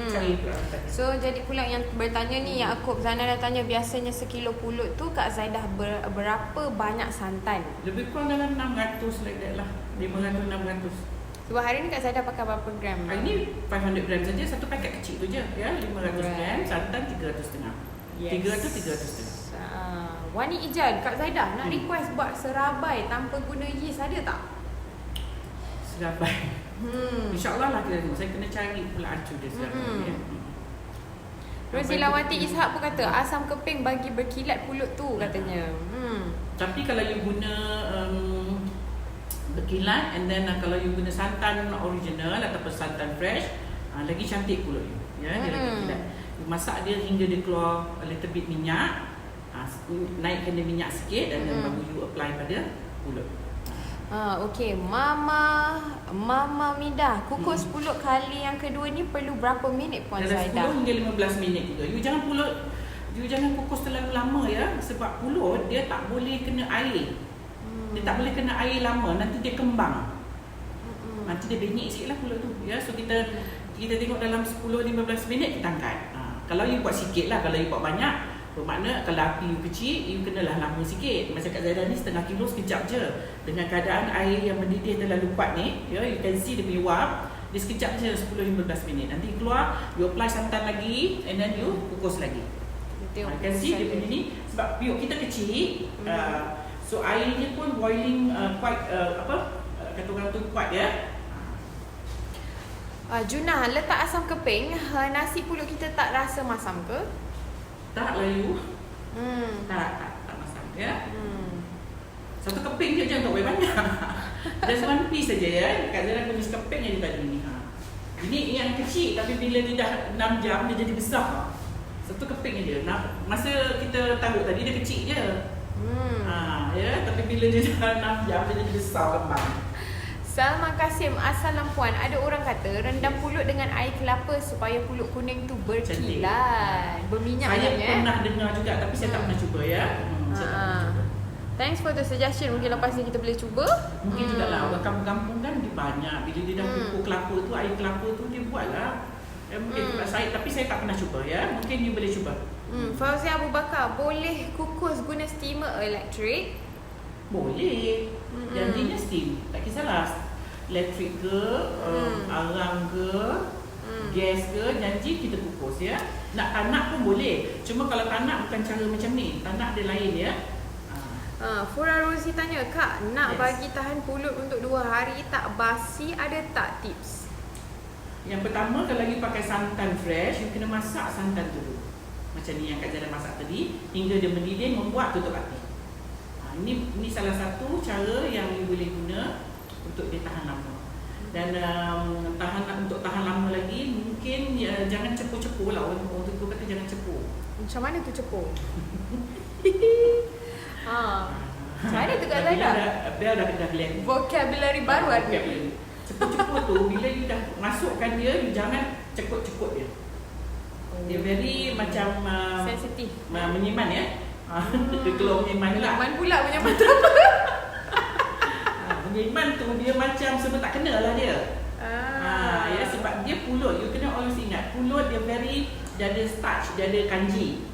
S1: Cari pula santan.
S2: So jadi pula yang bertanya ni Yaakob Zana dah tanya, biasanya sekilo pulut tu Kak Zaidah berapa banyak santan?
S1: Lebih kurang dalam 600 like that lah. 500-600.
S2: Sebab hari ni Kak Zaidah pakai berapa gram?
S1: Hari ni 500 gram saja, satu paket kecil tu je ya. 500 gram, santan 300.5.
S2: Yes.
S1: 300-300.5.
S2: Wani Ijan, Kak Zaidah nak request buat serabai tanpa guna yeast, ada tak?
S1: Serabai. InsyaAllah lah kita tengok. Saya kena cari pula acu dia serabai ya.
S2: Rosilawati Ishak pun kata asam keping bagi berkilat pulut tu katanya.
S1: Tapi kalau you guna berkilat, and then kalau you guna santan original ataupun santan fresh, lagi cantik pulut you ya. Dia lagi kilat. You masak dia hingga dia keluar a little bit minyak, naikkan dia minyak sikit, dan then baru you apply pada pulut.
S2: Okey, Mama Midah, kukus pulut kali yang kedua ni perlu berapa minit Puan
S1: Dalam
S2: Zaidah?
S1: 10 hingga 15 minit juga. You jangan kukus terlalu lama ya, sebab pulut dia tak boleh kena air. Dia tak boleh kena air lama, nanti dia kembang. Nanti dia benyek sikit lah pulut tu ya. So kita tengok dalam 10-15 minit kita angkat. Kalau you buat sikit lah, kalau you buat banyak, bermakna kalau api you kecil, you kenalah lama sikit. Macam Kak Zaidah ni setengah kilo sekejap je. Dengan keadaan air yang mendidih terlalu kuat ni, you can see dia punya wap, dia sekejap je 10-15 minit. Nanti keluar, you apply santan lagi, and then you kukus lagi. You can see dia punya ni, sebab periuk kita kecil, so airnya pun boiling quite kata orang tu kuat ya.
S2: Junah, letak asam keping, nasi pulut kita tak rasa masam ke?
S1: Tak lah you. Tak masam ya. Satu keping je, jangan tak boleh banyak. Just one piece saja ya. Kak Zaidah punya keping yang tadi ni. Ini yang kecil, tapi bila dia dah 6 jam dia jadi besar. Satu keping je. Masa kita taruh tadi dia kecil je. Ya, tapi bila dia dah 6 jam dia jadi besar kembang.
S2: Salma Kasim, Assalam Puan. Ada orang kata rendam pulut dengan air kelapa supaya pulut kuning tu berkilat, berminyak.
S1: Saya pernah dengar juga, tapi saya tak pernah cuba ya.
S2: Thanks for the suggestion. Mungkin lepas ni kita boleh cuba.
S1: Mungkin juga lah, orang kampung-kampung kan dia banyak. Bila dia dah kukus kelapa tu, air kelapa tu dia buat lah. Mungkin tapi saya tak pernah cuba ya. Mungkin you boleh cuba.
S2: Fauzia Abu Bakar, boleh kukus guna steamer elektrik?
S1: Boleh. Janjinya steam, tak kisahlah. Elektrik ke, arang ke, gas ke, janji kita kukus ya. Nak tanak pun boleh. Cuma kalau tanak bukan cara macam ni. Tanak dia lain ya.
S2: Fura Rosi tanya, Kak, nak bagi tahan pulut untuk 2 hari tak basi, ada tak tips?
S1: Yang pertama, kalau you pakai santan fresh, you kena masak santan dulu. Macam ni yang Kak Zaidah masak tadi, hingga dia mendidih, membuat tutup api. Ini salah satu cara yang you boleh guna untuk dia tahan lama. Dan untuk tahan lama lagi, mungkin jangan cepu-cepu lah. Orang tu kata jangan cepu.
S2: Macam mana tu cepu? Macam mana tu Kak Zaidah?
S1: Dia dah kelihatan.
S2: Vocabulary baru ada.
S1: Cepu-cepu tu, bila you dah masukkan dia, you jangan cekut-cekut dia. Dia very macam
S2: sensitif,
S1: menyiman ya. Dia keluar menyiman lah.
S2: Menyiman pula, menyiman tu apa?
S1: Menyiman tu dia macam sebab tak kena lah dia. Ya, sebab dia pulut, you kena always ingat, pulut dia ada starch, dia ada kanji.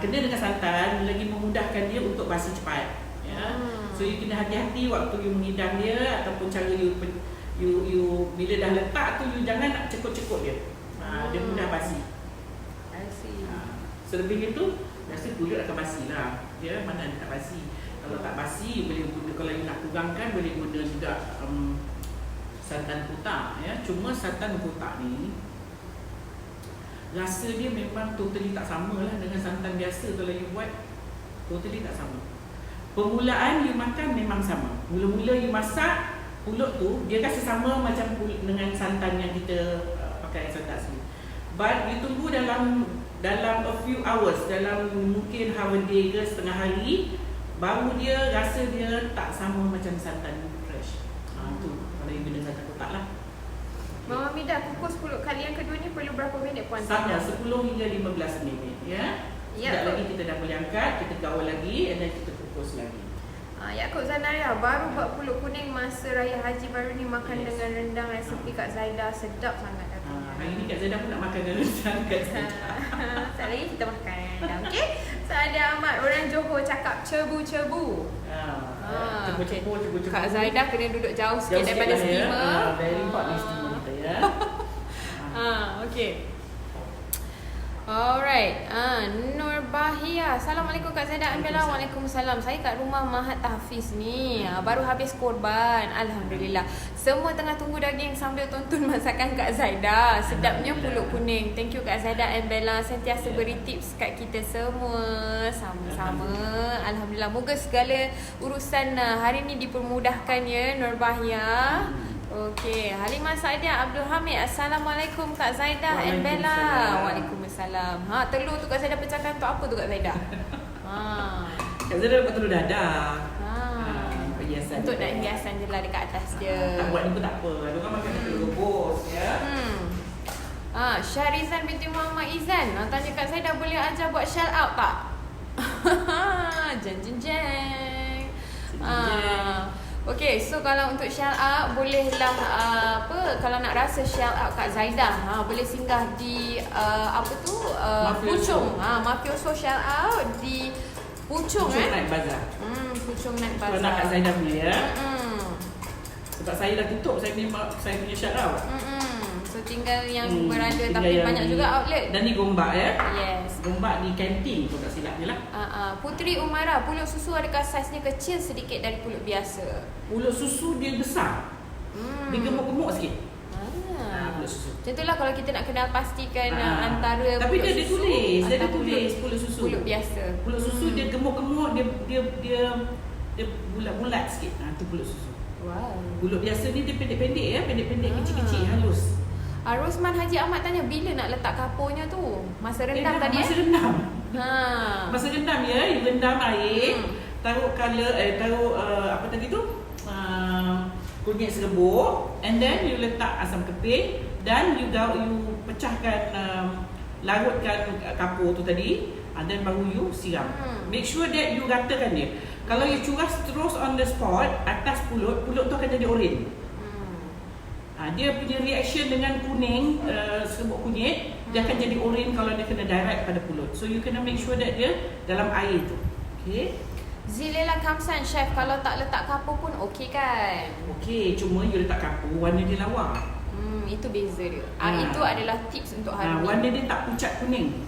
S1: Kena dengan santan lagi memudahkan dia untuk basi cepat ya. So you kena hati-hati waktu you mengidam dia, ataupun cara you bila dah letak tu, you jangan nak cekut-cekut dia. Dia mudah basi.
S2: I see.
S1: Selebihnya tu rasa pulut akan basi lah. Dia mana dia tak basi. Kalau tak basi, you boleh guna, kalau you nak kurangkan, boleh guna juga santan kotak ya. Cuma santan kotak ni rasa dia memang totally tak sama lah dengan santan biasa kalau you buat. Totally tak sama. Permulaan you makan memang sama. Mula-mula you masak, pulut tu dia rasa sama macam dengan santan yang kita pakai santan asli. But you tunggu dalam a few hours, dalam mungkin half a day ke setengah hari, baru dia rasa dia tak sama macam santan fresh. Tu kalau you guna santan kotak lah.
S2: Mama Mida, kukus pulut kali yang kedua ni perlu berapa minit Puan
S1: Sama,
S2: Zaida?
S1: 10 hingga 15 minit ya. Sekejap lagi kita dah boleh angkat, kita gaul lagi dan kita kukus lagi.
S2: Yaakob Zanaria, baru buat pulut kuning masa Raya Haji baru ni makan dengan rendang resepi Kak Zaida, sedap sangat katanya.
S1: Hari ni Kak Zaida pun nak makan dengan rendang Kak Zaida.
S2: Sekali lagi kita makan rendang, okey? Saada Ahmad, orang Johor cakap cebu-cebu.
S1: Cebu-cebu.
S2: Kak Zaida kena duduk jauh sikit daripada steamer.
S1: Very hot ni steamer kita ya.
S2: Okey. Alright. Nur Bahia. Assalamualaikum Kak Zaida and Bella. Waalaikumsalam. Saya kat rumah Mahat Tahfiz ni. Baru habis korban. Alhamdulillah. Semua tengah tunggu daging sambil tonton masakan Kak Zaida. Sedapnya pulut kuning. Thank you Kak Zaida and Bella sentiasa beri tips kat kita semua. Sama-sama. Alhamdulillah. Moga segala urusan hari ni dipermudahkan ya Nur Bahia. Okey, Halimah Saidia Abdul Hamid. Assalamualaikum Kak Zaida and Bella. Waalaikumsalam. Telur tu Kak Zaida pecahkan untuk apa tu Kak Zaida?
S1: Kak Zaida dapat telur dadah. Perhiasan.
S2: Untuk nak hiasan je lah dekat atas dia.
S1: Tak buat ni pun tak apa. Ada orang makan telur rebus ya.
S2: Syarizan binti Muhammad Izan. Tanya Kak Zaida boleh ajar buat shell out tak? Jeng. Okey, so kalau untuk shell out bolehlah kalau nak rasa shell out Kak Zaida, boleh singgah di Puchong. Mafioso shell out di Puchong
S1: Night Bazaar.
S2: Puchong Night
S1: Kalau
S2: Bazaar.
S1: nak Kak Zaida punya ya. Sebab saya dah tutup saya punya shell out.
S2: So tinggal yang berada tapi banyak juga outlet.
S1: Dan ni Gombak ya.
S2: Yes.
S1: Gombak di kantin tu tak silap je lah.
S2: Putri Umara, pulut susu adakah saiznya kecil sedikit dari pulut biasa?
S1: Pulut susu dia besar. Dia gemuk-gemuk sikit. Pulut susu.
S2: Macam itulah kalau kita nak kenal pastikan antara
S1: tapi
S2: pulut
S1: dia
S2: susu,
S1: ada tulis pulut susu.
S2: Pulut biasa.
S1: Pulut susu dia gemuk-gemuk, dia bulat-bulat sikit. Tu pulut susu.
S2: Wow.
S1: Pulut biasa ni dia pendek-pendek ya, pendek-pendek kecil-kecil halus.
S2: Rosman Haji Ahmad tanya bila nak letak kapurnya tu? Masa rendam tadi
S1: Masa rendam.
S2: Masa
S1: rendam ya, you rendam air, taruh apa tadi tu? Kunyit serbuk, and then you letak asam keping dan you pecahkan larutkan kapur tu tadi, and then baru you siram. Make sure that you ratakan dia. Kalau you curas terus on the spot atas pulut tu akan jadi oren. Dia punya reaction dengan kuning, serbuk kunyit, dia akan jadi oren kalau dia kena direct pada pulut. So you kena make sure that dia dalam air tu. Okay.
S2: Zilela Kamsan, chef kalau tak letak kapur pun okey kan?
S1: Okey, cuma you letak kapur, warna dia lawa.
S2: Itu beza dia. Itu adalah tips untuk hari ni.
S1: Warna dia tak pucat kuning.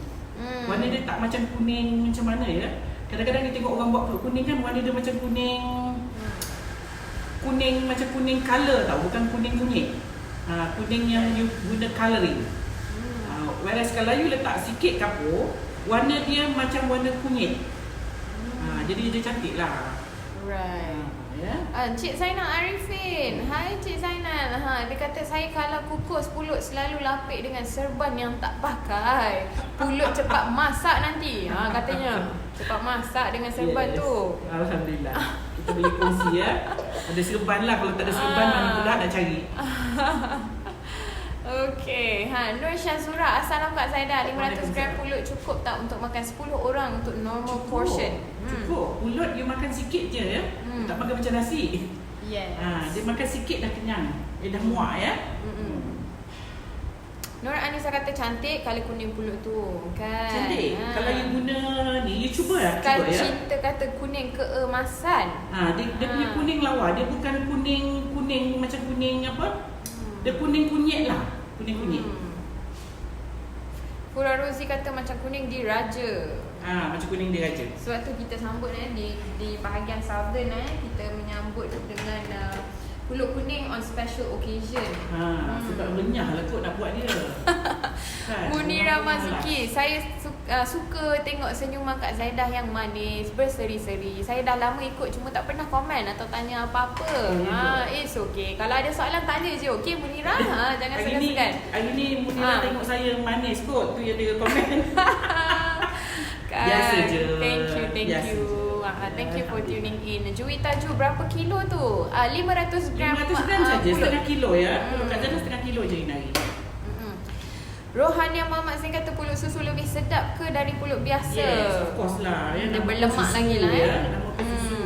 S1: Warna dia tak macam kuning macam mana ya. Kadang-kadang kita tengok orang buat pulut kuning kan, warna dia macam kuning. Kuning macam kuning color tau, bukan kuning kunyit. Kuning yang you guna colouring. Whereas kalau you letak sikit kapur, warna dia macam warna kunyit. Jadi dia cantik lah.
S2: Right. Cik Zainal Arifin. Hai Cik Zainal. Dia kata saya kalau kukus pulut selalu lapik dengan serban yang tak pakai. Pulut cepat masak nanti. Katanya cepat masak dengan serban tu.
S1: Alhamdulillah. Kita boleh kongsi ya. Ada serban lah. Kalau tak ada serban mana pula nak cari.
S2: Okey. Nur Syazura, assalam Kak Zaida. 500 gram pulut cukup tak untuk makan 10 orang untuk normal portion?
S1: Cukup. Pulut you makan sikit je ya. Tak makan macam nasi.
S2: Yes.
S1: Dia makan sikit dah kenyang. Dia dah muak ya.
S2: Nur Anissa kata cantik kalau kuning pulut tu kan.
S1: Cantik. Kalau you guna ni, you cuba lah.
S2: Kan Cinta kata kuning keemasan.
S1: Dia punya kuning lawa. Dia bukan kuning macam kuning apa? Dia kuning kunyit lah. Kuning kunyit.
S2: Fura Rozi kata macam kuning diraja.
S1: Macam kuning diraja.
S2: Sebab tu kita sambut di bahagian southern kita menyambut dengan pulut kuning on special occasion.
S1: Sebab renyah lah kot nak buat dia. Kan?
S2: Munira Mazuki, saya suka tengok senyuman Kak Zaidah yang manis, berseri-seri. Saya dah lama ikut cuma tak pernah komen atau tanya apa-apa. It's okay. Kalau ada soalan tanya je, okay Munira? Jangan segan-segan.
S1: Hari ni Munira tengok saya manis kot, tu yang dia komen. Biasa je.
S2: Thank you. Thank you for tuning in. Juwita Ju, berapa kilo tu? 500 gram.
S1: 500 gram saja, setengah kilo ya. Kalau Kak Zaidah setengah kilo je hari.
S2: Rohania Muhammad Zain kata pulut susu lebih sedap ke dari pulut biasa?
S1: Yes, of course lah.
S2: Dia berlemak lagi lah ya.
S1: Namakan susu.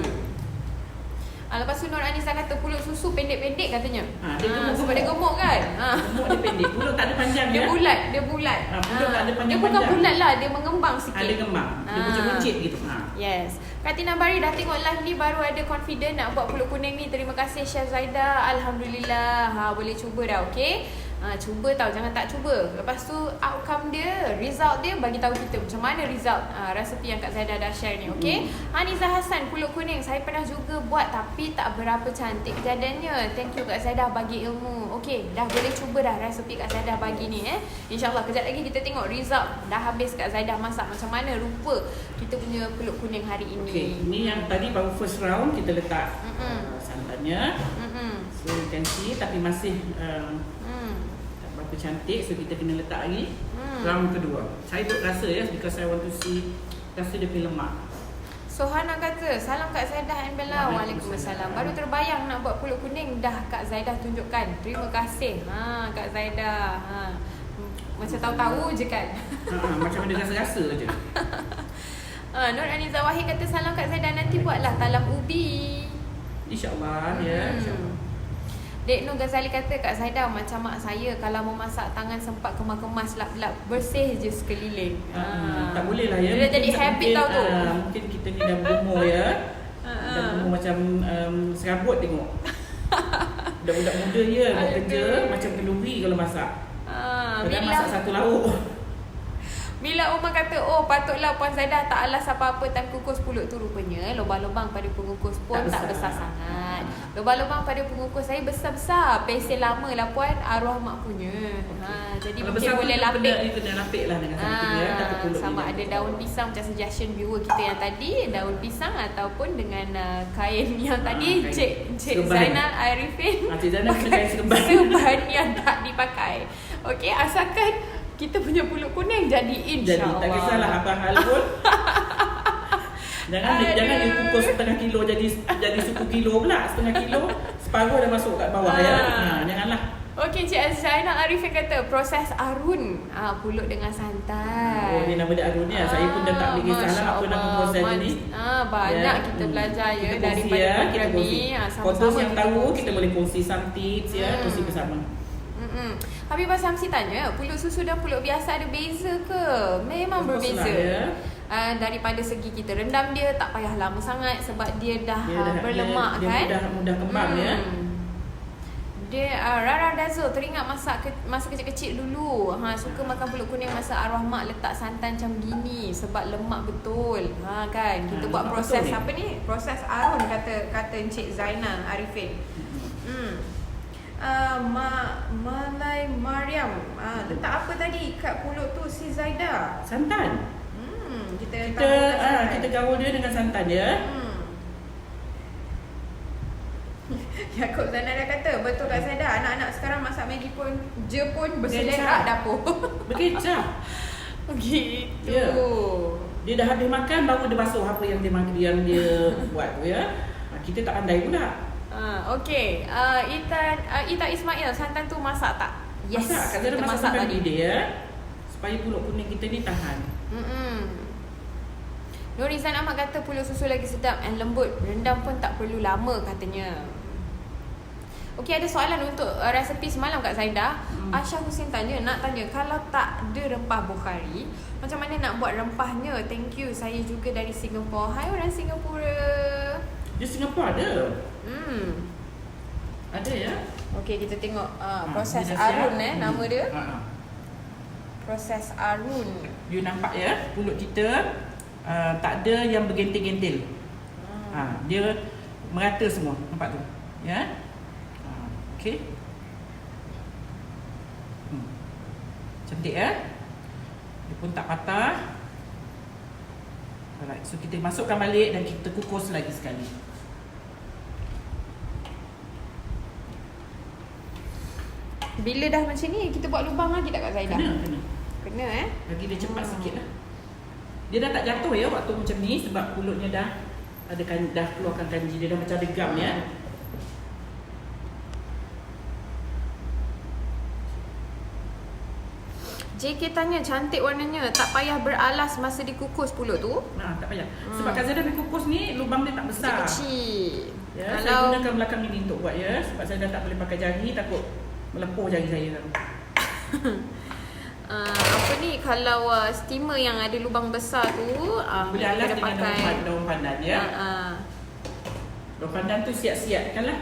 S2: Lepas tu Nur Anissa kata pulut susu pendek-pendek katanya.
S1: Dia gemuk.
S2: Sebab dia gemuk kan?
S1: Gemuk dia pendek. Pulut tak ada panjang
S2: dia. Dia bulat.
S1: Pulut tak ada panjang.
S2: Dia bukan bulat lah, dia mengembang sikit.
S1: Ada gembang. Dia buncit-buncit gitu.
S2: Yes. Katina Bari dah tengok live ni baru ada confident nak buat pulut kuning ni. Terima kasih Chef Zaidah. Alhamdulillah. Boleh cuba dah, okey? Cuba tau, jangan tak cuba. Lepas tu outcome dia, result dia bagi tahu kita macam mana result resepi yang Kak Zaidah dah share ni, okey? Haniza Hassan, pulut kuning saya pernah juga buat tapi tak berapa cantik kejadiannya. Thank you Kak Zaidah bagi ilmu. Okey, dah boleh cuba dah resepi Kak Zaidah bagi ni InsyaAllah kejap lagi kita tengok result. Dah habis Kak Zaidah masak macam mana rupa kita punya pulut kuning hari ini.
S1: Okey, ni yang tadi baru first round kita letak santannya. So you can see tapi masih cantik, so kita kena letak lagi round kedua. Saya duk rasa because I want to see rasa dia punya lemak.
S2: Sohana kata, salam Kak Zaidah and Bella. Waalaikumsalam. Baru terbayang nak buat pulut kuning dah Kak Zaidah tunjukkan. Terima kasih. Kak Zaidah. Macam tahu-tahu je kan.
S1: Macam ada rasa-rasa je.
S2: Nur Aniza Wahid kata, salam Kak Zaidah, nanti buatlah talam ubi.
S1: InsyaAllah InsyaAllah.
S2: Dek Nur Ghazali kata, Kak Zaidah macam mak saya, kalau mau masak tangan sempat kemas-kemas lap-lap, bersih je sekeliling.
S1: Tak boleh lah ya.
S2: Dia dah jadi habit tau tu.
S1: Mungkin kita ni dah berumur ya. Dah berumur macam serabut tengok. Budak-budak muda ya buat kerja macam kenduri kalau masak. Padahal masak satu lauk.
S2: Bila Umar kata, oh patutlah Puan Zaidah tak alas apa-apa time kukus pulut tu, rupanya lubang-lubang pada pengukus pun tak besar sangat. Lubang-lubang pada pengukus saya besar-besar. Pesel lama lah Puan, arwah mak punya. Jadi
S1: kalau
S2: mungkin boleh lapik.
S1: Dia kena lapik lah dengan something ya.
S2: Sama ada daun pisang macam suggestion viewer kita yang tadi, daun pisang ataupun dengan kain yang tadi Cik Zainal Arifin
S1: Cik Zainal pakai
S2: serban yang tak dipakai. Okey, asalkan kita punya pulut kuning jadi insyaAllah.
S1: Jadi tak kisahlah abang hal pun. Jangan dia kukus setengah kilo jadi 10 kilo pula. Setengah kilo separuh dah masuk kat bawah ya. Janganlah.
S2: Okey, Cik Zainal Arifin kata proses arun pulut dengan santan.
S1: Dia nama dia arun ni. Saya pun dah tak boleh kisahlah apa nama proses ni.
S2: Banyak kita belajar ya daripada program ni.
S1: Sama-sama yang tahu kita boleh kongsi some tips ya, kongsi bersama.
S2: Habibah Samsi tanya, pulut susu dan pulut biasa ada beza ke? Memang berbeza. Daripada segi kita rendam dia tak payah lama sangat sebab dia dah berlemak kan.
S1: Dia mudah kembang ya.
S2: Dia Rara Dazzle teringat masa kecil-kecil dulu. Suka makan pulut kuning masa arwah mak letak santan macam gini sebab lemak betul. Kan. Kita buat proses apa ni? Proses arun kata Encik Zainal Arifin. Malai Mariam letak apa tadi kat pulut tu si Zaidah?
S1: Santan.
S2: Kita
S1: gaul dia dengan santan ya.
S2: Yaakob Zainal dah kata, betul Kak Zaidah, anak-anak sekarang masak Maggi pun berselerak dapur.
S1: Berkecap.
S2: Begitu.
S1: Dia dah habis makan baru dia basuh apa yang dia buat tu ya. Kita tak pandai pula.
S2: Okey, Ita Ismail, santan tu masak tak? Yes,
S1: masak. Kita masak tadi dia ya. Supaya pulut kuning kita ni tahan.
S2: Nurizan Ahmad kata pulut susu lagi sedap and lembut. Rendam pun tak perlu lama katanya. Okey, ada soalan untuk resepi semalam Kak Zaidah. Aisyah Hussein nak tanya, kalau tak ada rempah Bukhari, macam mana nak buat rempahnya? Thank you. Saya juga dari Singapura. Hai orang Singapura.
S1: Di Singapura ada. Ada ya.
S2: Okey, kita tengok proses arun nama dia. Proses arun.
S1: You nampak ya, pulut kita tak ada yang bergentil-gentil. Dia merata semua, nampak tu. Ya. Okey. Cantik ya. Dia pun tak patah. Alright, so kita masukkan balik dan kita kukus lagi sekali.
S2: Bila dah macam ni, kita buat lubang lagi tak Kak Zaidah?
S1: Kena.
S2: Kena
S1: Bagi dia cepat sikit lah. Dia dah tak jatuh ya waktu macam ni sebab kulutnya dah dah keluarkan kanji. Dia dah macam ada gam ya.
S2: JK tanya, cantik warnanya, tak payah beralas masa dikukus pulut tu?
S1: Tak payah. Sebab Kak Zaidah ni kukus ni lubang dia tak besar.
S2: Kecil.
S1: Ya, saya gunakan belakang ini untuk buat ya. Sebab saya dah tak boleh pakai jari, takut melepuh jari saya.
S2: Apa ni, kalau steamer yang ada lubang besar tu
S1: boleh alas dengan daun pandan ya. Daun pandan tu siap-siapkan lah.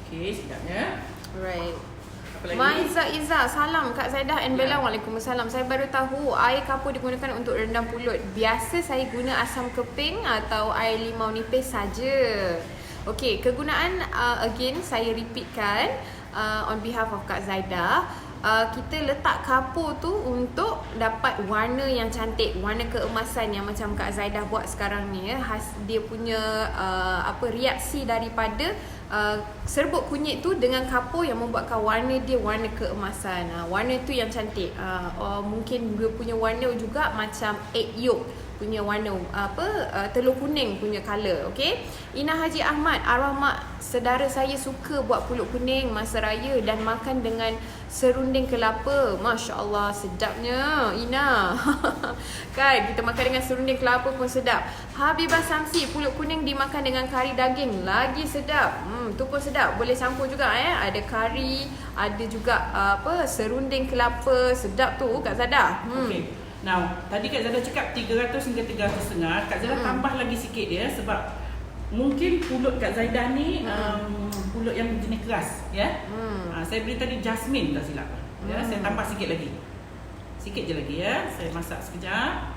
S1: Okey, sedapnya.
S2: Right.
S1: Apa lagi?
S2: Maiza Iza, salam Kak Zaidah and Bella. Waalaikumsalam. Saya baru tahu air kapur digunakan untuk rendam pulut. Biasa saya guna asam keping atau air limau nipis saja. Okey, kegunaan again saya repeatkan on behalf of Kak Zaidah. Kita letak kapur tu untuk dapat warna yang cantik, warna keemasan yang macam Kak Zaidah buat sekarang ni ya. Dia punya reaksi daripada serbuk kunyit tu dengan kapur yang membuatkan warna dia warna keemasan. Warna tu yang cantik. Mungkin dia punya warna juga macam egg yolk punya warna, telur kuning punya colour. Okey. Ina Haji Ahmad, arwah mak saudara saya suka buat pulut kuning masa raya dan makan dengan serunding kelapa. Masya Allah, sedapnya Ina. Kan, kita makan dengan serunding kelapa pun sedap. Habibah Samsi, pulut kuning dimakan dengan kari daging, lagi sedap. Tu pun sedap. Boleh campur juga ada kari, ada juga serunding kelapa. Sedap tu Kak Zaidah.
S1: Okey. Now, tadi Kak Zaidah cakap 300 hingga 300.5. Kak Zaidah tambah lagi sikit ya, sebab mungkin pulut Kak Zaidah ni pulut yang jenis keras ya. Saya beri tadi jasmine tak silap. Ya, saya tambah sikit lagi. Sikit je lagi ya. Saya masak sekejap.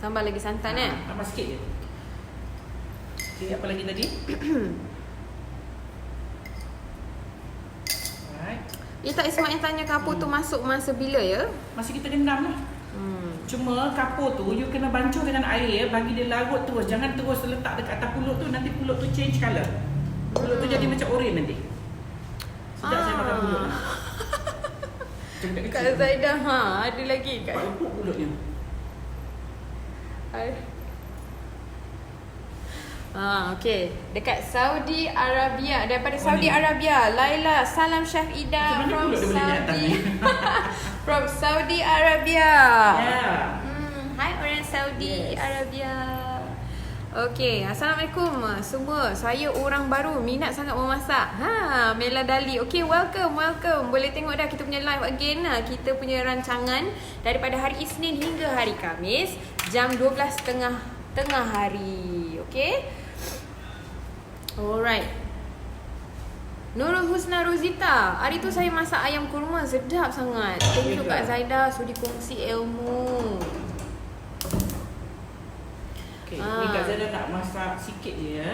S2: Tambah lagi santan
S1: tambah sikit je. Okey, apa lagi tadi? Alright.
S2: Tak Ismail tanya kapur tu masuk masa bila ya?
S1: Masa kita rendam lah. Cuma kapur tu you kena bancuh dengan air, bagi dia larut terus. Jangan terus letak dekat atas pulut tu, nanti pulut tu change colour. Pulut tu jadi macam oren nanti. Sedap saya makan pulut ni.
S2: Kak Zaidah ada lagi Kak.
S1: Empuk pulutnya.
S2: Okey. Dekat Saudi Arabia, daripada Saudi Arabia, Laila, salam Chef Ida from Saudi. From Saudi Arabia. Hai orang Saudi Arabia. Okey, Assalamualaikum semua. Saya orang baru, minat sangat memasak. Mela Dali. Okey, welcome. Boleh tengok dah kita punya live again. Kita punya rancangan daripada hari Isnin hingga hari Khamis jam 12.30 tengah hari. Okey. Alright. Nurul Husna Rosita, hari tu saya masak ayam kurma, sedap sangat. Thank you Kak Zaidah sudi kongsi ilmu.
S1: Okay, ni Kak Zaidah nak masak sikit je ya.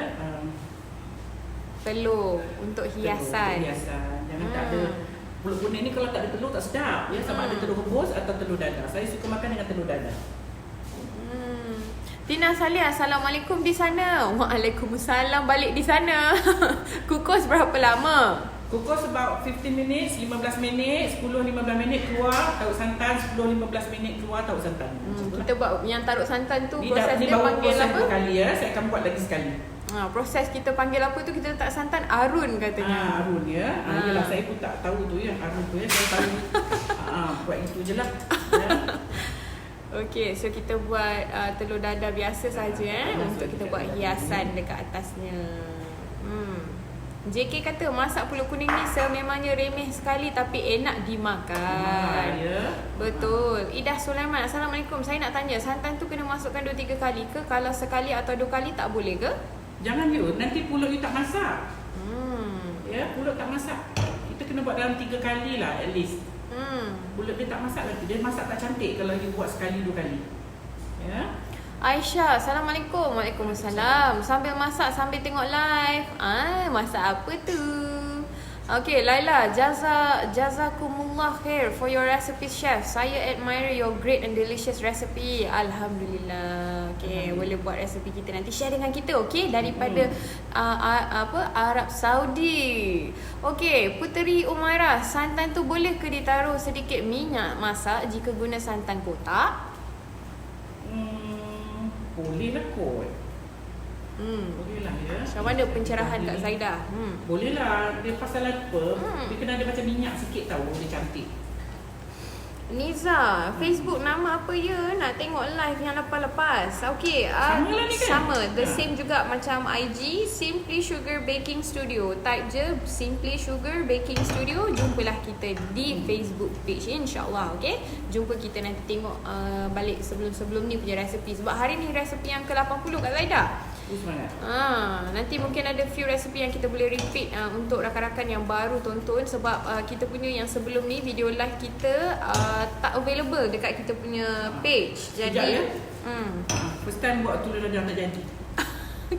S2: Telur untuk hiasan.
S1: Jangan tak ada. Pulut kuning ni kalau tak ada telur tak sedap ya. Sama ada telur rebus atau telur dadah. Saya suka makan dengan telur dadah.
S2: Tina Salih, Assalamualaikum di sana. Waalaikumsalam balik di sana. Kukus berapa lama?
S1: Kukus about 15 minutes, 15 minit, 10-15 minit keluar, taruh santan, 10-15 minit keluar, taruh santan.
S2: Kita buat yang taruh santan tu,
S1: ni
S2: proses dia panggil apa?
S1: Kali ya, saya akan buat lagi sekali.
S2: Proses kita panggil apa tu, kita letak santan arun katanya.
S1: Arun ya. Yalah, saya pun tak tahu tu ya, arun tu ya. Saya tahu buat itu je lah. Ya.
S2: Okey, so kita buat telur dadah biasa saja untuk kita buat hiasan dekat atasnya. JK kata masak pulut kuning ni sememangnya remeh sekali tapi enak dimakan.
S1: Ya.
S2: Betul. Idah Sulaiman, Assalamualaikum. Saya nak tanya, santan tu kena masukkan 2-3 kali ke? Kalau sekali atau 2 kali tak boleh ke?
S1: Jangan you, nanti pulut you tak masak. Ya, pulut tak masak. Kita kena buat dalam 3 kali lah at least. Pulut dia tak masak lagi. Dia masak tak cantik kalau you buat sekali 2 kali. Ya.
S2: Aisyah, Assalamualaikum. Waalaikumsalam. Sambil masak, sambil tengok live. Masak apa tu? Okay, Laila, jazakumullah khair for your recipe, chef. Saya admire your great and delicious recipe. Alhamdulillah. Okay, boleh buat resipi kita nanti share dengan kita, okay? Daripada Arab Saudi. Okay, Puteri Umairah, santan tu boleh ke ditaruh sedikit minyak masak jika guna santan kotak?
S1: Boleh lah kot. Boleh lah ya.
S2: Macam mana pencerahan Kak Zaidah?
S1: Boleh lah. Dia pasal apa? Dia kena ada macam minyak sikit tahu. Dia cantik.
S2: Niza, Facebook nama apa ya? Nak tengok live yang lepas-lepas. Okay,
S1: Sama lah ni kan?
S2: sama. The same juga macam IG, Simply Sugar Baking Studio. Type je Simply Sugar Baking Studio. Jumpalah kita di Facebook page, insyaAllah. Okay, jumpa kita nanti tengok balik sebelum ni punya resepi. Sebab hari ni resepi yang ke-80 Kak Zaidah.
S1: Semangat.
S2: Nanti mungkin ada few resipi yang kita boleh repeat untuk rakan-rakan yang baru tonton. Sebab kita punya yang sebelum ni video live kita tak available dekat kita punya page. Jadi
S1: Sekejap ya. First time buat telur dadah tak jadi.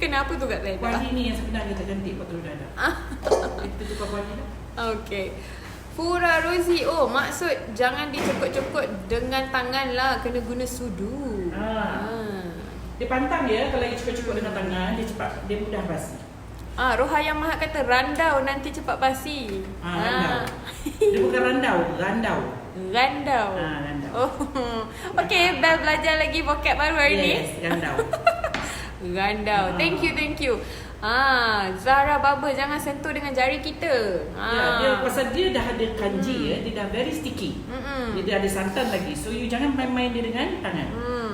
S2: kenapa tu Kak Zaidah?
S1: Kuali ni yang sebenarnya tak cantik buat telur dadah. Kita tukar kuali dah.
S2: Okay. Fura Rozi, maksud jangan dicekut-cekut dengan tangan lah, kena guna sudu.
S1: Dia pantang ya, kalau dia cukup-cukup dengan tangan, dia mudah basi.
S2: Rohayah Mahat kata randau nanti cepat basi.
S1: Randau. Dia bukan randau.
S2: Randau.
S1: Randau.
S2: Okay, Bel belajar lagi vocab baru hari ni.
S1: Yes, randau.
S2: Randau. Thank you. Zara Baba, jangan sentuh dengan jari kita.
S1: Dia pasal dia dah ada kanji ya, dia dah very sticky. Dia dah ada santan lagi. So you jangan main-main dia dengan tangan.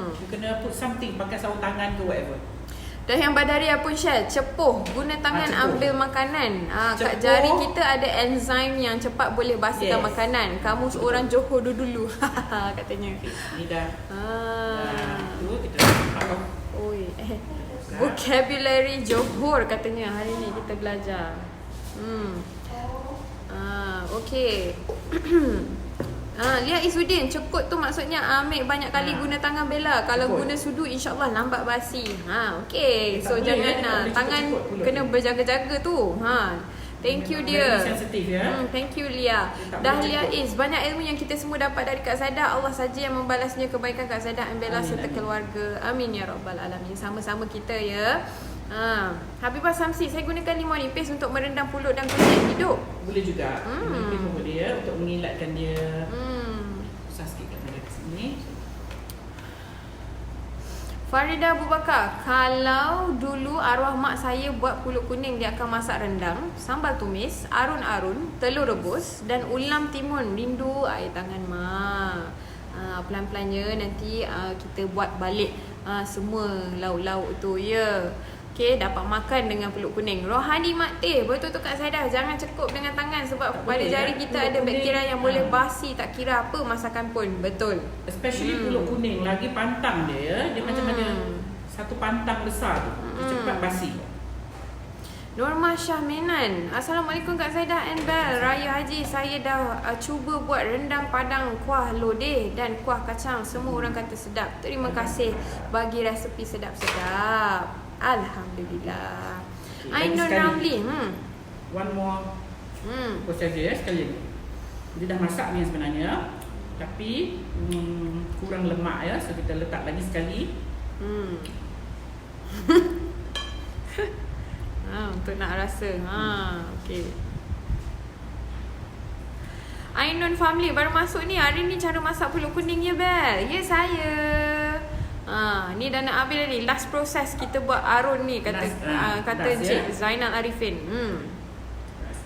S1: You kena put something, pakai sarung tangan ke whatever.
S2: Dan yang Badaria pun share, cepuh, guna tangan
S1: cepuh.
S2: ambil makanan. Kat
S1: Cepuh.
S2: jari kita ada enzim yang cepat boleh basikan makanan. Kamu seorang Johor dulu katanya.
S1: Ni dah. Tu kita
S2: Vocabulary Johor katanya hari ni kita belajar. Okay. Lia Isudin, cekut tu maksudnya ambil banyak kali guna tangan Bella. Kalau guna sudu insyaAllah lambat basi. Okay, so jangan tangan kena berjaga-jaga tu. Thank you dia. Thank you Lia. Dahlia Is, banyak ilmu yang kita semua dapat dari Kak Zaidah. Allah saja yang membalasnya kebaikan Kak Zaidah dan Bella serta keluarga. Amin ya rabbal alamin. Sama-sama kita ya. Habibah Samsi, saya gunakan limau nipis untuk merendam pulut dan kulit hidup.
S1: Boleh juga. Nipis pun boleh ya, untuk mengilatkan dia. Susah sikit kan ada kat sini.
S2: Farida Abu Bakar, kalau dulu arwah mak saya buat pulut kuning, dia akan masak rendang, sambal tumis, arun-arun, telur rebus dan ulam timun. Rindu air tangan mak. Pelan-pelannya nanti kita buat balik semua lauk-lauk tu ya. Okay, dapat makan dengan pulut kuning. Rohani Mak Teh, betul tu Kak Zaidah, jangan cekup dengan tangan sebab pada jari kita ada bakteria yang boleh basi, tak kira apa masakan pun. Betul.
S1: Especially pulut kuning, lagi pantang dia. Dia macam ada satu pantang besar tu. Dia cepat basi.
S2: Norma Syahminan, Assalamualaikum Kak Zaidah and Bel. Raya Haji, saya dah cuba buat rendang padang kuah lodeh dan kuah kacang. Semua orang kata sedap. Terima kasih bagi resepi sedap-sedap. Alhamdulillah. Ainun Ramli,
S1: one more proses dia sekali ni. Dia dah masak ni sebenarnya, tapi kurang lemak ya, so kita letak lagi sekali.
S2: Untuk nak rasa. Okay. Ainun Family baru masuk ni. Hari ni cara masak pulut kuning ya Bel? Ya saya. Ni dah nak habis ni. Last proses kita buat arun ni kata Encik Zainal Arifin.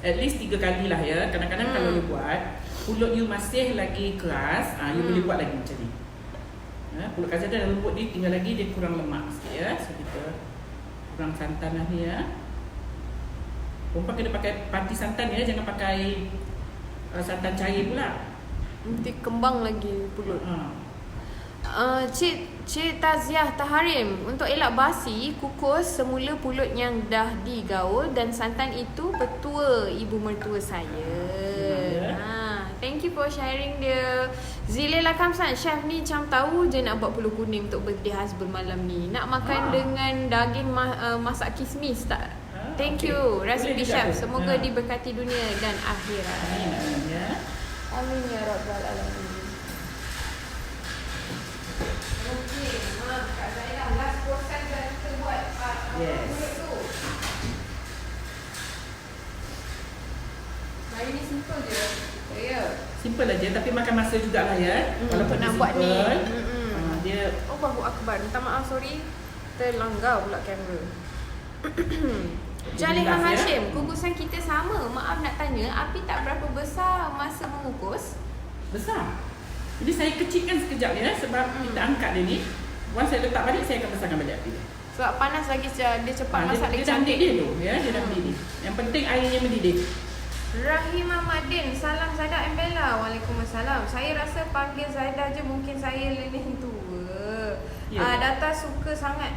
S1: At least 3 kali lah ya. Kadang-kadang kalau you buat pulut you masih lagi keras, you boleh buat lagi macam ni. Pulut Kak Zaidah dah lembut ni, tinggal lagi dia kurang lemak sikit ya. So kita kurang santan lah ni ya. Perempuan kena pakai parti santan ya, jangan pakai santan cair pula.
S2: Nanti kembang lagi pulut. Cik Taziah Taharim, untuk elak basi, kukus semula pulut yang dah digaul dan santan itu petua ibu mertua saya. Thank Thank you for sharing dia. Zilela Kamsan, chef ni macam tahu je nak buat pulut kuning untuk birthday husband malam ni. Nak makan dengan daging masak kismis tak? Thank you Recipe Chef. Semoga diberkati dunia dan akhirat.
S1: Amin ya.
S2: Amin ya rabbal alamin. Okey, Kak Zaida, last proses dah kita buat
S1: Yes.
S2: pulut tu. Hari ni simple je. Ya.
S1: Simple aja tapi makan masa jugalah ya. Walaupun
S2: nak
S1: dia
S2: buat ni.
S1: simple, dia
S2: Allahu Akbar. Minta maaf, sorry. Terlanggar pula kamera. Jaliha
S1: Jelas, ya?
S2: Hashim, kukusan kita sama. Maaf nak tanya, api tak berapa besar masa mengukus?
S1: besar. Jadi saya kecilkan sekejap ya sebab kita angkat dia ni. Once saya letak balik saya akan besarkan balik api dia.
S2: Sebab panas lagi dia cepat masak
S1: dia
S2: lagi
S1: dah
S2: cantik.
S1: mendidih tu ya, dia dah mendidih. Yang penting airnya mendidih.
S2: Rahimah Madin, salam Zaida and Bella. Waalaikumsalam. Saya rasa panggil Zaida je, mungkin saya lenih tua.
S1: Ya.
S2: Data suka sangat.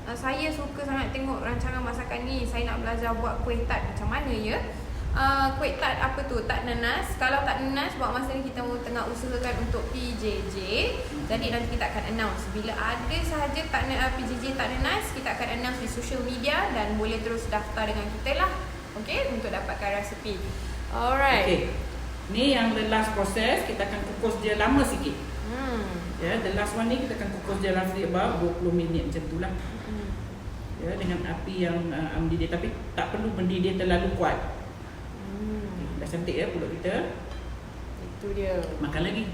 S2: Saya suka sangat tengok rancangan masakan ni. Saya nak belajar buat kuih tart. Macam mana ya? Kuih tart apa tu? Tart nanas. Kalau tak nanas, buat masa ni kita tengah usahakan untuk PJJ. Jadi nanti kita akan announce. Bila ada sahaja PJJ tart nanas, kita akan announce di social media dan boleh terus daftar dengan kita lah. Okay, untuk dapatkan resepi. Alright.
S1: Okay. Ni yang the last process, kita akan kukus dia lama sikit. Ya, the last one ni kita akan kukus dia lama sikit, about 20 minit macam tu lah. Ya, dengan api yang mendidih tapi tak perlu mendidih terlalu kuat. Okay, dah cantik ya pulut kita.
S2: Itu dia.
S1: Makan lagi.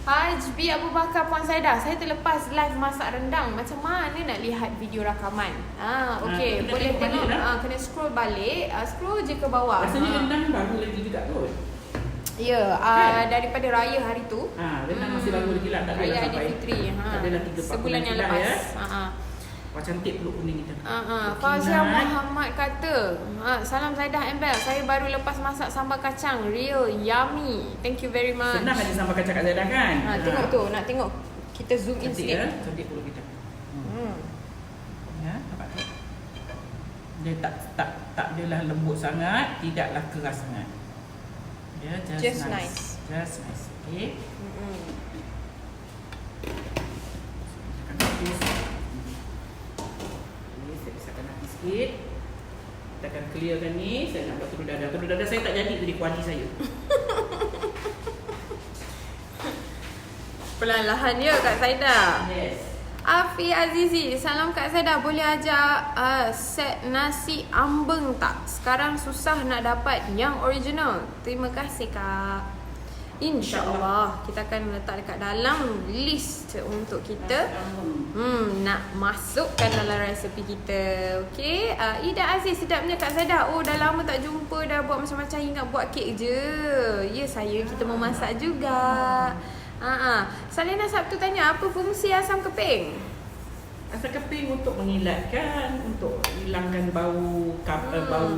S2: Haj B Abu Bakar Puan Zaida, saya terlepas live masak rendang. Macam mana nak lihat video rakaman? Okey,
S1: kena
S2: boleh
S1: tengok
S2: tengok.
S1: balik lah.
S2: Kena scroll balik. Scroll je ke bawah.
S1: Rasanya rendang baru lagi juga kot.
S2: Ya,
S1: Kan?
S2: daripada raya hari tu.
S1: Rendang masih baru lagi lah. Tak
S2: Raya
S1: adalah sampai.
S2: Aidilfitri.
S1: Tak adalah 3-4
S2: Sebulan yang
S1: dah,
S2: lepas.
S1: ya. Wah, cantik pulut kuning kita.
S2: Fazia Muhammad kata, salam Zaidah and Bel. Saya baru lepas masak sambal kacang. Real yummy. Thank you very much.
S1: Senang aja sambal kacang kat Zaida kan?
S2: Tengok tu, nak tengok. Kita zoom in
S1: Cantik
S2: sikit.
S1: ya, cantik pulut kita. Ya, nampak tak? Dia tak adalah lembut sangat, tidaklah keras sangat. Ya,
S2: Just nice.
S1: Just nice. Okay. Saya pisahkan api sikit. Kita akan clearkan ni. Saya nak buat telur dadah. Telur dadah saya tak jadi tadi kuali saya.
S2: Perlahan-lahan ya Kak Zaida.
S1: Yes.
S2: Afi Azizi, salam Kak Zaida. Boleh ajak set nasi ambeng tak? Sekarang susah nak dapat yang original. Terima kasih Kak. InsyaAllah kita akan letak dekat dalam list untuk kita nak masukkan dalam resepi kita. Okay, Ida Aziz, sedapnya Kak Zaida. Oh, dah lama tak jumpa, dah buat macam-macam, ingat buat kek je. Ya saya, kita mau masak juga. Salina Sabtu tanya, apa fungsi asam keping?
S1: Asam keping untuk mengilatkan, untuk hilangkan bau bau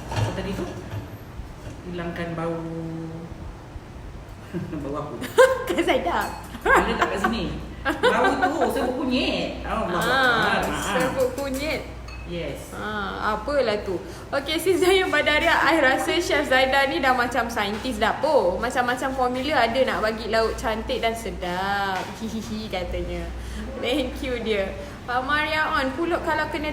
S1: apa tadi tu? Hilangkan bau bau apa?
S2: Kak Zaida.
S1: Ada tak kat sini? Bau tu serbuk kunyit.
S2: Serbuk kunyit.
S1: Yes.
S2: Apalah tu. Okey, Sis Zaya Badaria, I rasa Chef Zaida ni dah macam saintis dapur. Macam-macam formula ada nak bagi lauk cantik dan sedap. Hihihi katanya. Thank you dia. Maria On, pulut kalau kena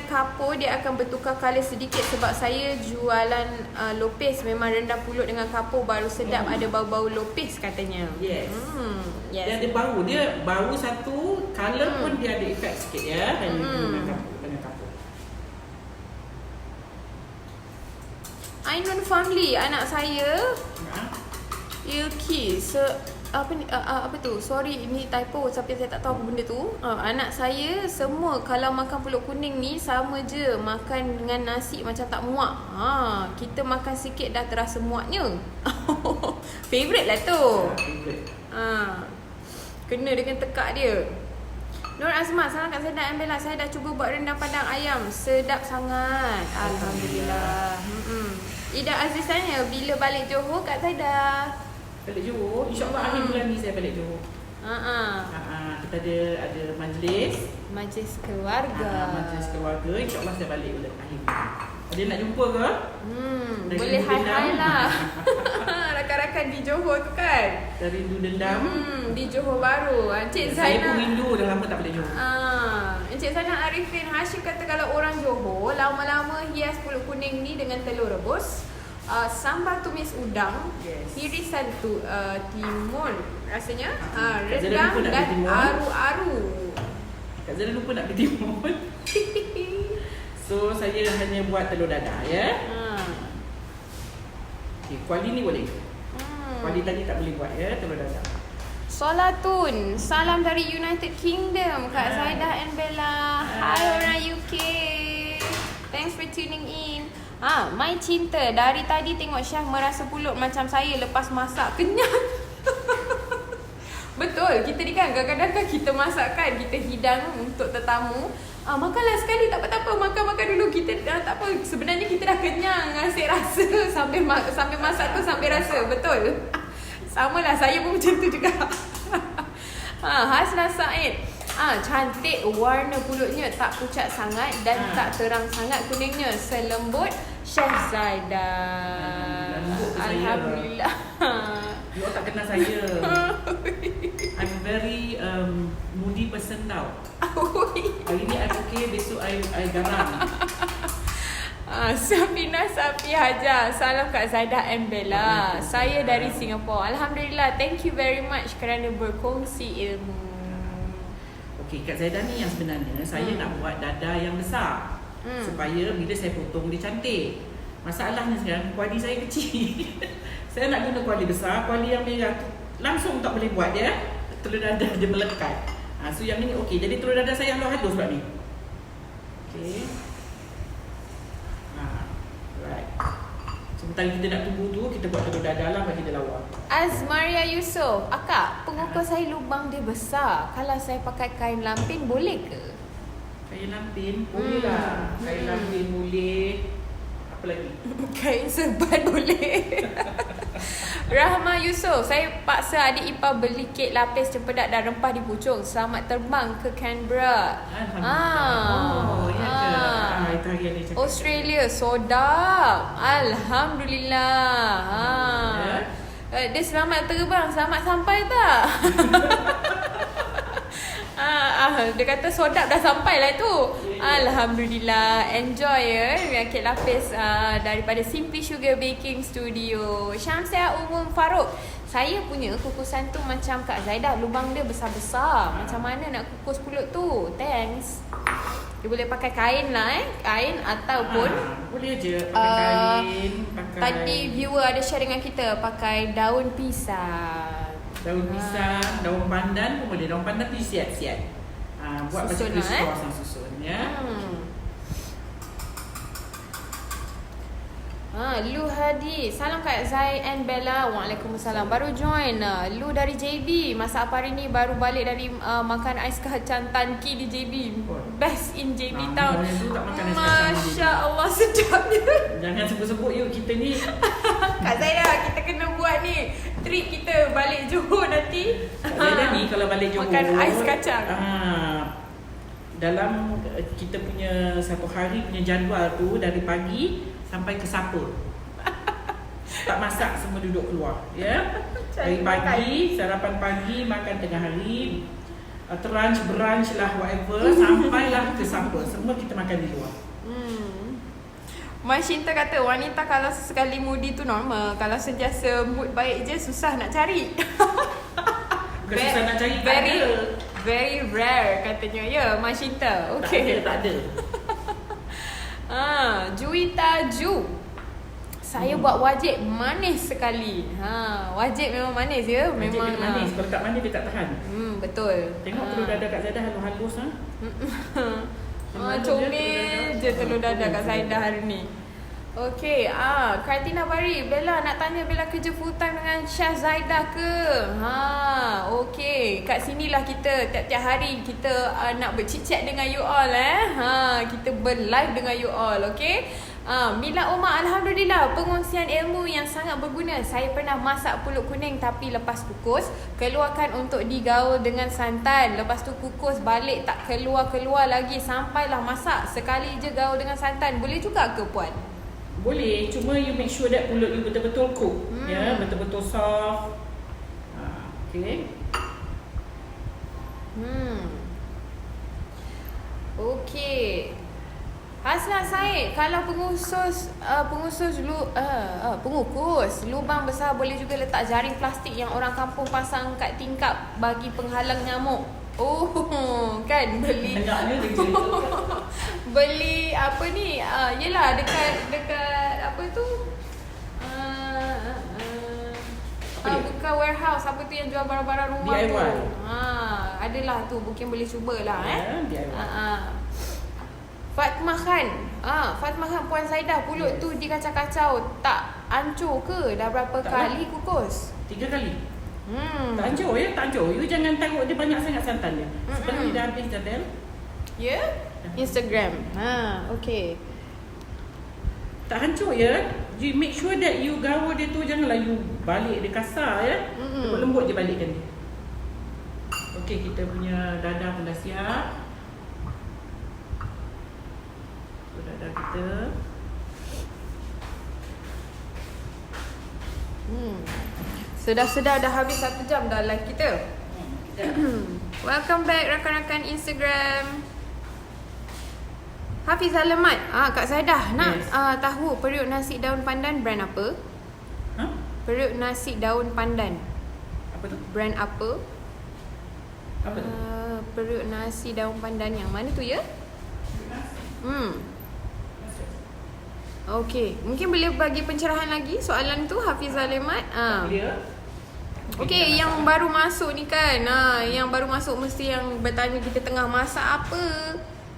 S2: kapur dia akan bertukar colour sedikit sebab saya jualan lopis, memang rendang pulut dengan kapur baru sedap, ada bau-bau lopis katanya.
S1: Yes.
S2: Yes.
S1: Dia ada bau, dia bau satu, colour pun dia ada efek sikit ya. Dan dengan kapur.
S2: Ainun Family, anak saya Ilki apa tu? Sorry, ini typo tapi saya tak tahu apa benda tu. Anak saya semua kalau makan pulut kuning ni sama je, makan dengan nasi macam tak muak. Kita makan sikit dah terasa muaknya. Favorite lah tu. Kena dengan tekak dia. Nur Azman, salam Kak Zaida and Bella. Saya dah cuba buat rendang padang ayam, sedap sangat. Alhamdulillah. Ida Aziz tanya, bila balik Johor Kak Zaida?
S1: Balik Johor, insyaAllah akhir bulan ni saya balik Johor. Kita ada majlis.
S2: Majlis keluarga.
S1: Majlis keluarga. InsyaAllah saya balik akhir bulan. Ada nak jumpa ke?
S2: Boleh hai-hai lah. Rakan-rakan di Johor tu kan.
S1: Rindu dendam.
S2: Di Johor Baru. Encik
S1: Saya
S2: Zainal.
S1: pun rindu, dah lama tak balik Johor.
S2: Encik Zainal Arifin Hashim kata kalau orang Johor lama-lama hias pulut kuning ni dengan telur rebus, sambal tumis udang, irisan timun rasanya, rendang dan aru-aru.
S1: Kak Zara lupa nak pergi timun. So saya hanya buat telur dadah ya. Okay, kuali ni boleh. Kuali tadi tak boleh buat ya, telur dadah.
S2: Solatun, salam dari United Kingdom, Kak Zaidah and Bella. Hai orang UK. Thanks for tuning in. My cinta, dari tadi tengok Syah merasa pulut macam saya lepas masak, kenyang. Betul, kita ni kan kadang-kadang kita masak kan, kita hidang untuk tetamu. Makanlah sekali, tak apa-apa, makan dulu. Kita tak apa, sebenarnya kita dah kenyang, asyik rasa sambil masak tu sambil rasa. Betul. Sama lah, saya pun macam tu juga. Hasna Said, cantik warna pulutnya, tak pucat sangat dan tak terang sangat kuningnya, selembut Syah Zaidah. Alhamdulillah.
S1: You tak kenal saya. I'm very moody person tau. Hari ni I okay, besok I garam.
S2: Safina Safi Hajar, salam Kak Zaidah and Bella. Saya dari Singapore. Alhamdulillah, thank you very much kerana berkongsi ilmu.
S1: Okay, Kak Zaidah ni yang sebenarnya saya nak buat dada yang besar, supaya bila saya potong dia cantik. Masalahnya sekarang kuali saya kecil. Saya nak guna kuali besar, kuali yang merah tu langsung tak boleh buat dia. Telur dadah dia melekat. So yang ni okey. Jadi telur dadah saya halus pula ni. Okey. Right. Sementara kita nak tunggu tu, kita buat telur dadah lah bagi dia lawa.
S2: Azmaria Yusof, Akak, pengukur saya lubang dia besar. Kalau saya pakai kain lampin boleh ke?
S1: Kain lampin boleh lah. Kain lampin boleh. Apa lagi?
S2: Kain serban boleh. Rahma Yusof, saya paksa adik ipar beli kek lapis cempedak dan rempah di Puchong. Selamat terbang ke Canberra.
S1: Alhamdulillah. Itu hari ni cakap.
S2: Australia, sodap. Alhamdulillah. Dia selamat terbang, selamat sampai tak? Dia kata sodap dah sampai lah tu. Alhamdulillah. Enjoy ya kek lapis daripada Simply Sugar Baking Studio. Syamsia Umum Farouk, saya punya kukusan tu macam Kak Zaidah, lubang dia besar-besar. Macam mana nak kukus pulut tu? Thanks. Dia boleh pakai kain lah kain ataupun
S1: boleh je pakai kain, pakai.
S2: Tadi viewer ada share dengan kita pakai daun pisang.
S1: Daun pisang, daun pandan pun boleh. Daun pandan tu siap-siap. Buat
S2: Susun
S1: macam criss-cross yang susun ya.
S2: Lu Hadi, salam Kak Zai and Bella. Waalaikumsalam. Baru join. Lu dari JB. Masa apa hari ni baru balik dari makan ais kacang Tanki di JB. Best in JB town. Masya Allah, sedapnya.
S1: Jangan sebut-sebut yuk kita ni.
S2: Kak Zaidah, kita kena buat ni trip kita balik Johor nanti.
S1: Kak Zaidah ni kalau balik Johor
S2: makan ais kacang.
S1: Dalam kita punya satu hari punya jadual tu, dari pagi sampai ke Sapa. Tak masak, semua duduk keluar ya. Dari pagi, sarapan pagi, makan tengah hari, brunch lah whatever, sampailah ke Sapa. Semua kita makan di luar.
S2: Mashinta kata wanita kalau sesekali moody tu normal, kalau sentiasa mood baik je susah nak cari.
S1: Bukan susah nak cari,
S2: very rare katanya ya Mashinta. Okay.
S1: Tak ada.
S2: Juwita Ju, saya buat wajib manis sekali. Wajib memang manis ya.
S1: Wajib
S2: memang
S1: manis. Kalau tak manis dia tak tahan.
S2: Betul.
S1: Tengok telur dadah Kak Zaidah halus
S2: comel je telur dadah Kak Zaidah hari ni. Okay, Kartina Bari, Bella nak tanya Bella kerja full time dengan Syah Zaidah ke? Okay, kat sinilah kita tiap-tiap hari kita nak bercicit dengan you all kita ber-live dengan you all, okay? Mila Umar, Alhamdulillah, pengongsian ilmu yang sangat berguna. Saya pernah masak pulut kuning tapi lepas kukus, keluarkan untuk digaul dengan santan. Lepas tu kukus balik, tak keluar-keluar lagi. Sampailah masak, sekali je gaul dengan santan. Boleh juga ke Puan?
S1: Boleh, cuma you make sure that pulut you betul-betul cook. Ya, betul-betul soft. Okay.
S2: Okey. Hasnat Said, kalau pengukus lubang besar boleh juga letak jaring plastik yang orang kampung pasang kat tingkap bagi penghalang nyamuk. Oh, kan beli beli apa ni? Yelah dekat apa tu? Bukan warehouse, apa tu yang jual barang-barang rumah
S1: DIY.
S2: tu. Adalah tu, mungkin boleh cubalah
S1: DIY.
S2: Fatmah Khan, Puan Saidah, pulut tu dikacau-kacau, tak hancur ke? Dah berapa kali kukus?
S1: 3 kali. Tak hancur ya, tak hancur. You jangan taruh dia banyak sangat santan dia. Sebenarnya dah habis dah Del.
S2: Ya? Instagram. Okay.
S1: Tak hancur ya. You make sure that you gaul dia tu, janganlah you balik dia kasar ya. Lembut je balikkan dia. Okay, kita punya dadah pun dah siap. Dadah kita.
S2: Sedar-sedar dah habis 1 jam dah live kita. Welcome back rakan-rakan Instagram. Hafiz Alamat, Kak Saidah nak tahu periuk nasi daun pandan brand apa? Periuk nasi daun pandan.
S1: Apa tu?
S2: Brand apa?
S1: Apa tu?
S2: Periuk nasi daun pandan yang mana tu ya? Okey, mungkin boleh bagi pencerahan lagi soalan tu Hafiz Alamat. Okey, yang baru masuk ni kan, yang baru masuk mesti yang bertanya kita tengah masak apa.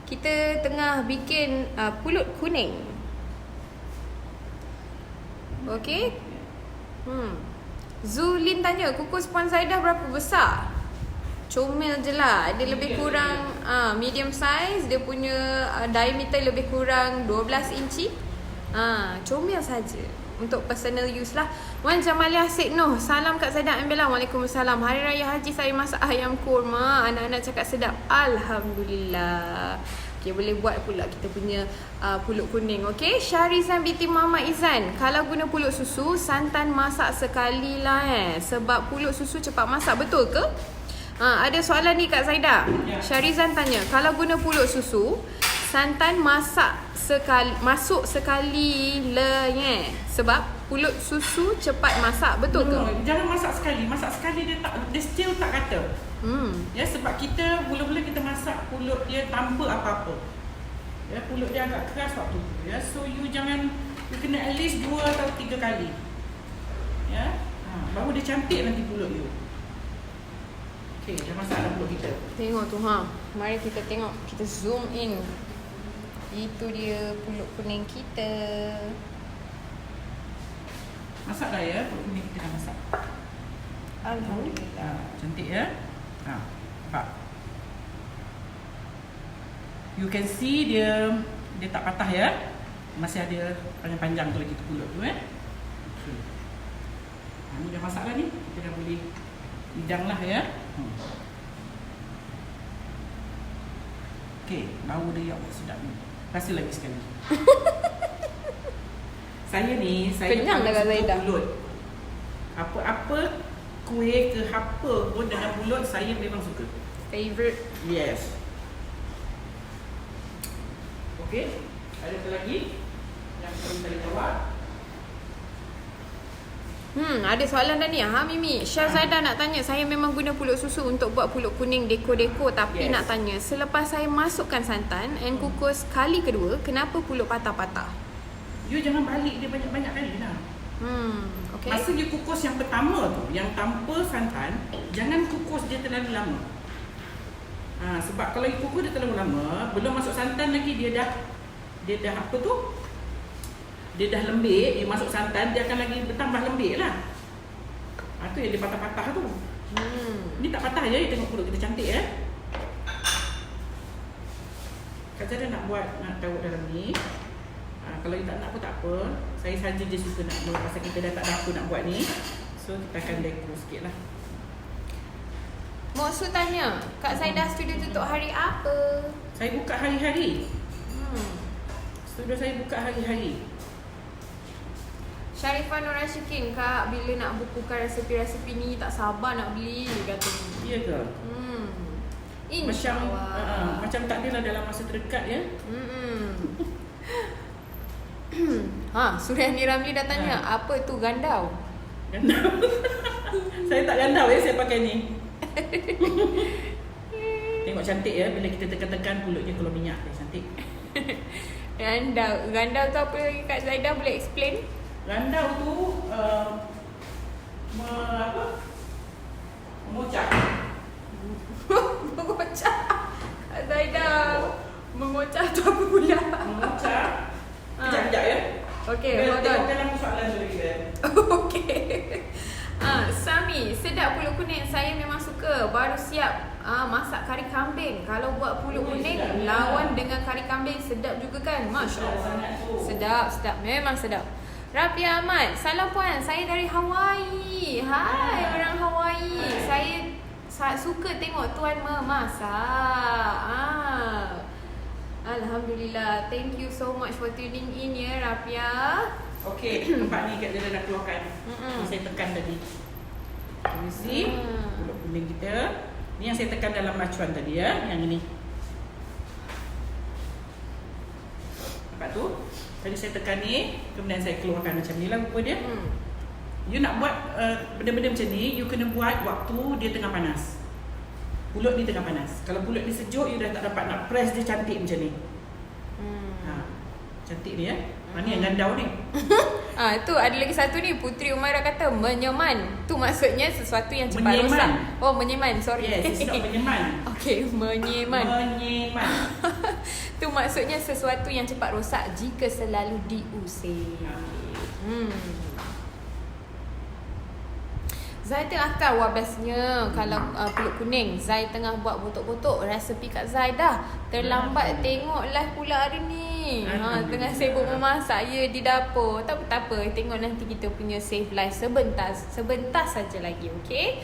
S2: Kita tengah bikin pulut kuning. Okey. Zulin tanya, kukus Puan Saidah berapa besar? Comel je lah. Dia lebih kurang medium size. Dia punya diameter lebih kurang 12 inci. Comel saja untuk personal use lah. Wan Jamalia Syed Noh, salam Kak Saidah Ambela. Waalaikumsalam. Hari Raya Haji saya masak ayam kurma. Anak-anak cakap sedap. Alhamdulillah. Okay, boleh buat pula kita punya pulut kuning. Okay, Syarizan binti Muhammad Izan, kalau guna pulut susu, santan masak sekali lah sebab pulut susu cepat masak. Betul ke? Ada soalan ni Kak Saidah. Syarizan tanya, kalau guna pulut susu, santan masuk sekali le sebab pulut susu cepat masak. Betul ke?
S1: Jangan masak sekali. Masak sekali dia still tak kata. Ya, sebab kita mula-mula kita masak pulut dia tanpa apa-apa. Ya, pulut dia agak keras waktu tu. Ya, so you kena at least 2 atau 3 kali. Ya. Baru dia cantik nanti pulut you. Okay, dah masak dah pulut kita.
S2: Tengok tu Mari kita tengok, kita zoom in. Itu dia pulut kuning kita.
S1: Masak dah ya, pulut kuning kita dah masak.
S2: Alhamdulillah.
S1: Cantik ya. Nampak. You can see dia tak patah ya. Masih ada panjang-panjang tu lagi tu pulut tu Okay. Ni dah masak dah ni. Kita dah boleh hidang lah ya. Okay, bau dia ya Allah sedap ni. Rasa lagi sekali. Saya
S2: kenyang dah Kak Saidah.
S1: Pulut. Apa-apa kuih ke apa pun dengan pulut saya memang suka.
S2: Favorite.
S1: Yes. Okay. Ada apa lagi yang perlu saya jawab?
S2: Ada soalan dah ni. Mimi, Syah Zaidah nak tanya, saya memang guna pulut susu untuk buat pulut kuning dekor-dekor, tapi nak tanya, selepas saya masukkan santan and kukus kali kedua, kenapa pulut patah-patah?
S1: You jangan balik dia banyak-banyak kali lah.
S2: Okay.
S1: Masa you kukus yang pertama tu, yang tanpa santan, jangan kukus dia terlalu lama. Sebab kalau you kukus dia terlalu lama, belum masuk santan lagi, dia dah apa tu? Dia dah lembik, dia masuk santan, dia akan lagi bertambah lembik lah. Tu yang dia patah-patah tu. Ni tak patah je, tengok pulut kita cantik ya. Kak Zara nak taruh dalam ni. Kalau you tak nak pun tak apa. Saya saja je suka nak buat pasal kita dah tak ada apa nak buat ni. So kita akan deco sikit lah.
S2: Moksu tanya, Kak Zaidah studio tutup hari apa?
S1: Saya buka hari-hari. Studio saya buka hari-hari.
S2: Sharifah Nur Rashikin, Kak, bila nak bukukan resepi-resepi ni tak sabar nak beli katanya.
S1: Ya ke?
S2: InsyaAllah.
S1: Macam tak adalah dalam masa terdekat ya.
S2: Suryani Ramli dah tanya, apa tu gandau?
S1: Gandau. Saya tak gandau ya, saya pakai ni. Tengok cantik ya, bila kita tekan-tekan mulutnya keluar minyak dia cantik.
S2: Gandau tu apa lagi Kak Zaidah boleh explain?
S1: Gandau tu memocak.
S2: Mengocak. Kak Zaidah mengocak tu apa pula?
S1: Memocak. Kejap-kejap ya.
S2: Okay, hold on.
S1: Dalam soalan dulu kita.
S2: Okay. Sami, sedap pulut kuning. Saya memang suka. Baru siap masak kari kambing. Kalau buat pulut kuning lawan dengan kari kambing sedap juga kan? Masya Allah. Sedap. Memang sedap. Rafia Ahmad, salam puan. Saya dari Hawaii. Hai orang Hawaii. Saya suka tengok tuan memasak. Alhamdulillah. Thank you so much for tuning in ya Rafia.
S1: Okey, nampak ni dia dah keluarkan. Saya tekan tadi. You see? Pulut kuning kita. Ni yang saya tekan dalam macuan tadi ya, yang ini. Nampak tu? Tadi saya tekan ni, kemudian saya keluarkan macam ni lah rupa dia. You nak buat benda-benda macam ni, you kena buat waktu dia tengah panas. Pulut ni tengah panas. Kalau pulut ni sejuk, you dah tak dapat nak press dia cantik macam ni. Cantik ni ya. Mana yang gandau ni?
S2: Tu ada lagi satu ni, Putri Umairah kata menyeman. Tu maksudnya sesuatu yang cepat rosak. Oh, menyeman. Sorry.
S1: Yes, it's not menyeman.
S2: Okay, menyeman.
S1: Menyeman.
S2: Tu maksudnya sesuatu yang cepat rosak jika selalu diusir. Zai tengah tahu bestnya kalau pulut kuning. Zai tengah buat botok-botok resepi Kak Zai dah. Terlambat tengok live pula hari ni. Tengah sibuk memasak di dapur. Tak apa, tengok nanti kita punya save live sebentar saja lagi, okey?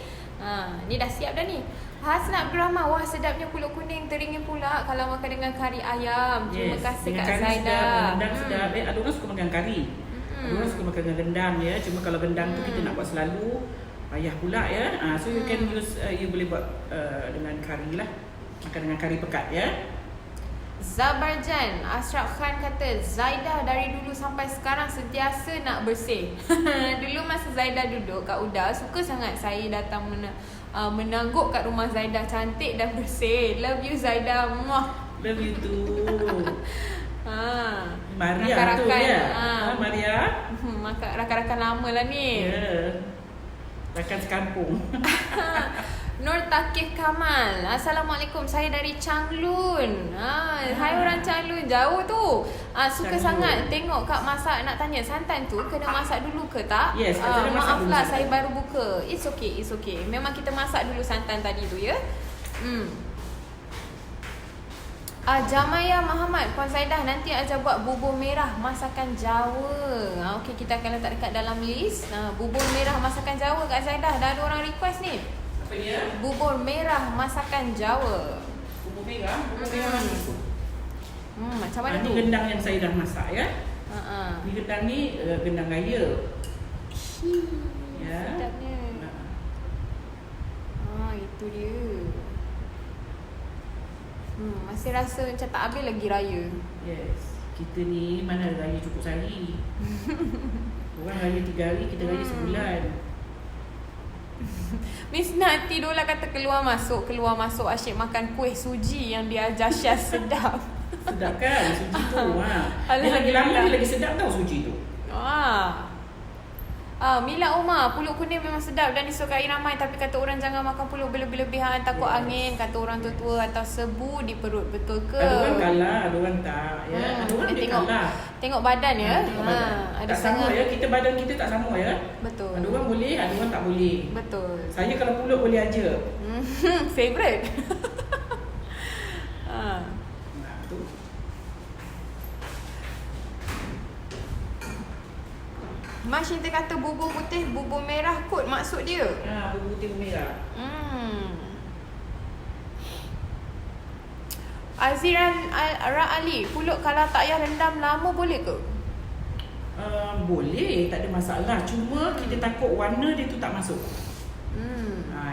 S2: Ni dah siap dah ni. Hasnat Brahma, wah sedapnya pulut kuning, teringin pula kalau makan dengan kari ayam. Terima kasih Kak Zaidah.
S1: Rendang sedap. Ada orang suka makan kari. Ada orang suka makan dengan rendang ya. Cuma kalau rendang tu kita nak buat selalu, payah pula ya. So you can use, you boleh buat dengan kari lah. Makan dengan kari pekat ya.
S2: Zabarjan Ashraf Khan kata, Zaidah dari dulu sampai sekarang sentiasa nak bersih. Dulu masa Zaidah duduk kat UDA, suka sangat saya datang menangguk kat rumah Zaidah, cantik dan bersih. Love you Zaidah. Muah.
S1: Love you too. Maria
S2: rakan-rakan,
S1: tu ya. Maria.
S2: Rakan-rakan lama lah ni.
S1: Rakan sekampung.
S2: Nur Takif Kamal, Assalamualaikum, saya dari Changlun. Hai orang Changlun, jauh tu. Suka sangat tengok Kak masak. Nak tanya, santan tu kena masak dulu ke tak?
S1: Yes,
S2: maaf lah saya baru buka. It's okay. Memang kita masak dulu santan tadi tu ya. Jamaya Muhammad, Puan Zaidah nanti ajar buat bubur merah masakan Jawa. Okey, kita akan letak dekat dalam list. Bubur merah masakan Jawa Kak Zaidah. Dah ada orang request ni.
S1: Apa dia?
S2: Bubur merah masakan Jawa.
S1: Bubur merah mana tu?
S2: Macam mana tu?
S1: Ni gendang yang saya dah masak ya. Ni gendang ni gendang raya. Ya.
S2: Sedapnya. Itu dia. Masih rasa macam tak habis lagi raya.
S1: Yes. Kita ni mana raya cukup sehari. Orang raya 3 hari, kita raya sebulan.
S2: Miss Nati Dola kata keluar masuk asyik makan kuih suji yang diajar Syaz sedap.
S1: Sedap kan suji tu. Dia lagi lama dia lagi sedap tau suji tu.
S2: Mila Umar, pulut kuning memang sedap dan disukai ramai, tapi kata orang jangan makan pulut berlebihan, takut angin, kata orang tua atau sebu di perut. Betul ke?
S1: Ada orang kalah, ada orang tak ya. Ada orang dia kalah.
S2: Tengok badan ya.
S1: Ada tak sama ya, kita badan kita tak sama ya.
S2: Betul.
S1: Ada orang boleh, ada orang tak boleh.
S2: Betul.
S1: Saya kalau pulut boleh aja.
S2: Favorite.
S1: Tu.
S2: Mas Shinta kata bubur putih, bubur merah kot maksud dia.
S1: Bubur putih merah.
S2: Aziran Ali, pulut kalau tak payah rendam lama boleh ke?
S1: Boleh, tak ada masalah. Cuma kita takut warna dia tu tak masuk.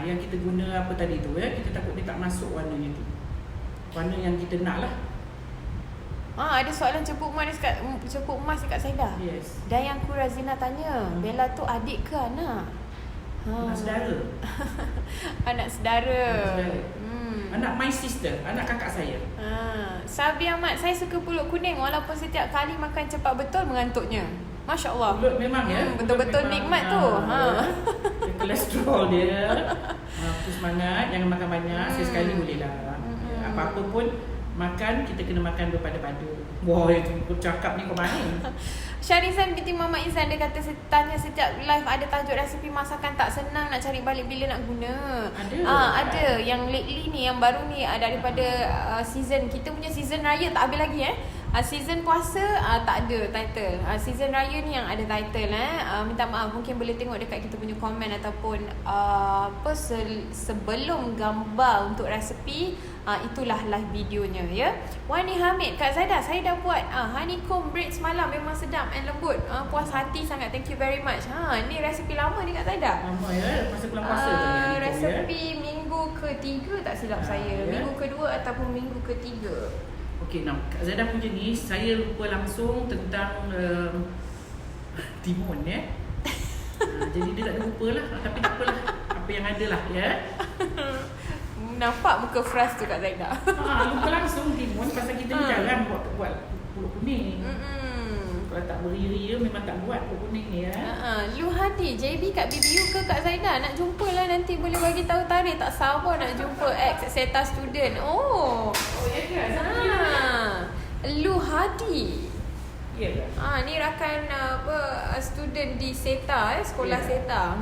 S1: Yang kita guna apa tadi tu ya, kita takut dia tak masuk warnanya tu. Warna yang kita nak lah.
S2: Ada soalan cepuk emas dekat Saidah.
S1: Yes.
S2: Dayang Kurazina tanya, Bella tu adik ke anak?
S1: Anak saudara.
S2: Anak saudara.
S1: Anak my sister, anak kakak saya.
S2: Sabi Ahmad, saya suka pulut kuning walaupun setiap kali makan cepat betul mengantuknya. Masya Allah.
S1: Pulut memang ya.
S2: Betul-betul nikmat tu.
S1: Dia kolesterol dia. Aku semangat, jangan makan banyak. Sesekali boleh lah. Apa-apa pun makan, kita kena makan berpada-pada. Wah, itu cakap ni kau mana?
S2: Syarizan binti Mama Izan, dia kata tanya setiap live ada tajuk resepi masakan tak senang nak cari balik bila nak guna. Ada. Yang lately ni, yang baru ni daripada season kita punya season raya tak habis lagi season puasa tak ada title. Season raya ni yang ada title minta maaf, mungkin boleh tengok dekat kita punya komen ataupun sebelum gambar untuk resepi, itulah live videonya ya. Wani Hamid, Kak Zaidah, saya dah buat honeycomb bread semalam, memang sedap and lembut. Puas hati sangat, thank you very much. Ni resepi lama ni Kak Zaidah.
S1: Lama ya, masa bulan puasa
S2: resepi minggu ketiga tak silap saya. Minggu kedua ataupun minggu ketiga.
S1: Okey, Kak Zaidah punya ni saya lupa langsung tentang timun ya. Jadi dia tak ada lupa lah, tapi tak apalah, apa yang ada lah ya.
S2: Nampak muka frust tu Kak Zaidah.
S1: Lupa langsung timun pasal kita ni jarang buat pulut kuning. Kalau tak beri-ria memang tak buat pulut kuning ni ya.
S2: Lu Hadi, JB kat BBU ke Kak Zaidah? Nak jumpa lah nanti, boleh bagi tahu tarikh. Tak sabar nak jumpa SETA student.
S1: Ya ke?
S2: Lu Hadi.
S1: Ya ke?
S2: Ni rakan student di SETA, sekolah SETA.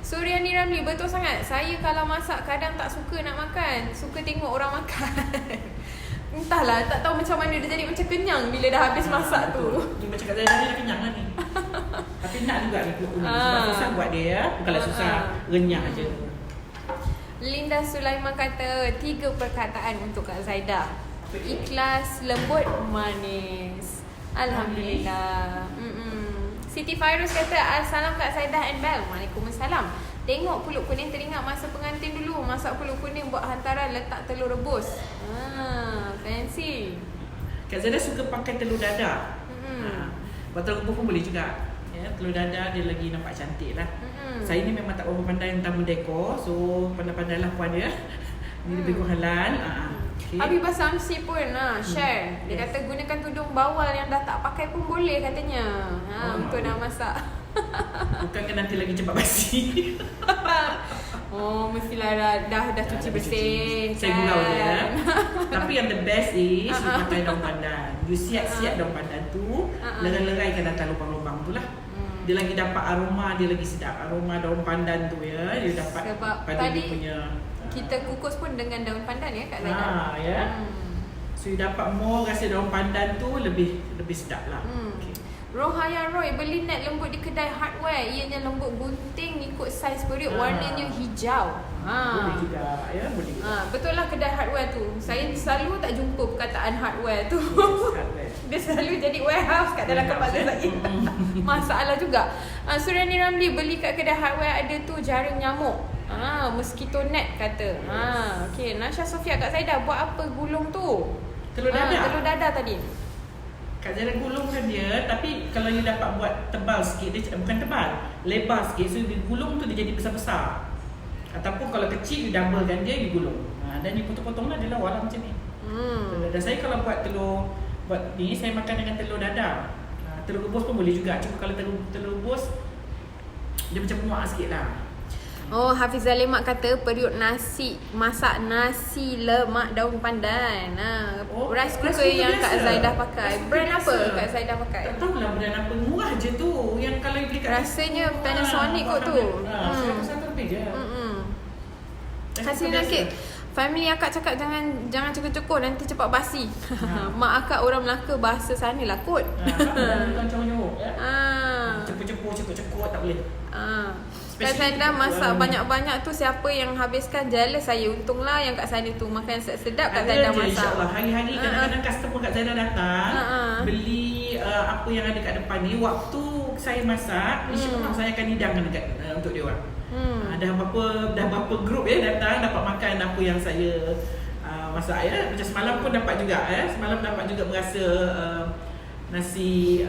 S2: Suryani Ramli, betul sangat. Saya kalau masak kadang tak suka nak makan, suka tengok orang makan. Entahlah, tak tahu macam mana dia jadi macam kenyang bila dah habis masak tu.
S1: Ni macam Kak Zaidah ni kenyang lah ni. Tapi nak juga ni pulut kuning. Sebab susah buat dia ya. Bukanlah susah, renyah je.
S2: Linda Sulaiman kata 3 perkataan untuk Kak Zaidah. Ikhlas, lembut, manis. Alhamdulillah. Siti Fairuz kata, Assalam Kak Zaidah and Bel. Waalaikumsalam. Tengok pulut kuning teringat masa pengantin dulu. Masak pulut kuning buat hantaran, letak telur rebus. Fancy.
S1: Kak Zaidah suka pakai telur dadah. Buat telur rebus pun boleh juga ya, telur dadah dia lagi nampak cantik lah. Saya ni memang tak berapa pandai tentang mendekor. So pandai-pandai lah puan dia. Ni lebih kurang halal.
S2: Habibah Samsi pun share. Dia kata gunakan tudung bawal yang dah tak pakai pun boleh katanya. Untuk nak masak.
S1: Bukankah nanti lagi cepat basi?
S2: Mestilah dah cuci bersih.
S1: Saya gurau dia. Tapi yang the best is you pakai daun pandan. You siap-siap daun pandan tu, lerai-leraikan datang lubang-lubang tu lah. Dia lagi dapat aroma, dia lagi sedap. Aroma daun pandan tu ya. Dia dapat
S2: sebab
S1: pada
S2: tadi
S1: dia punya
S2: kita kukus pun dengan daun pandan ya Kak Zaidah.
S1: Ya. So you dapat more rasa daun pandan tu lebih sedap lah.
S2: Rohaya Roy, beli net lembut di kedai hardware. Ianya lembut gunting ikut saiz perut, warnanya hijau.
S1: Boleh juga ya, boleh juga.
S2: Betul lah kedai hardware tu. Saya selalu tak jumpa perkataan hardware tu. Dia selalu jadi warehouse kat dalam kepala saya. Masalah juga. Suryani Ramli, beli kat kedai hardware ada tu jaring nyamuk. Mosquito net kata. Okey, Nasha Sofia, Kak Zaidah buat apa gulung tu?
S1: Telur dadah.
S2: Telur dadah tadi.
S1: Kak Zaidah gulungkan dia, tapi kalau you dapat buat tebal sikit, dia bukan tebal, lebar sikit, so you gulung tu dia jadi besar-besar. Ataupun kalau kecil, you doublekan dia, you gulung. Dan you potong-potong lah, dia lawa lah macam ni. Dan saya kalau buat ni, saya makan dengan telur dadah. Telur rebus pun boleh juga, cuma kalau telur rebus, dia macam muak sikit lah.
S2: Hafizah Lemak kata periuk nasi, masak nasi lemak daun pandan. Rice cooker yang Kak Zaidah pakai. Brand apa Kak Zaidah pakai?
S1: Tak tahu lah brand apa, murah je tu. Yang kalau you beli kat
S2: rasanya Panasonic kot tu.
S1: Satu lebih je.
S2: Hasil nakik. Family akak cakap jangan cukup-cukup nanti cepat basi. Mak akak orang Melaka, bahasa sana lah kot.
S1: Cepur-cepur, cekut-cekut tak boleh.
S2: Kak Zaida masak banyak-banyak tu siapa yang habiskan? Jealous saya. Untunglah yang kat sana tu makan sedap Kak Zaida masak.
S1: InsyaAllah. Hari-hari kadang-kadang customer Kak Zaida datang beli apa yang ada kat depan ni. Waktu saya masak, insyaAllah saya akan hidangkan dekat untuk dia orang. Dah berapa grup datang dapat makan apa yang saya masak ya. Macam semalam pun dapat juga Semalam dapat juga merasa nasi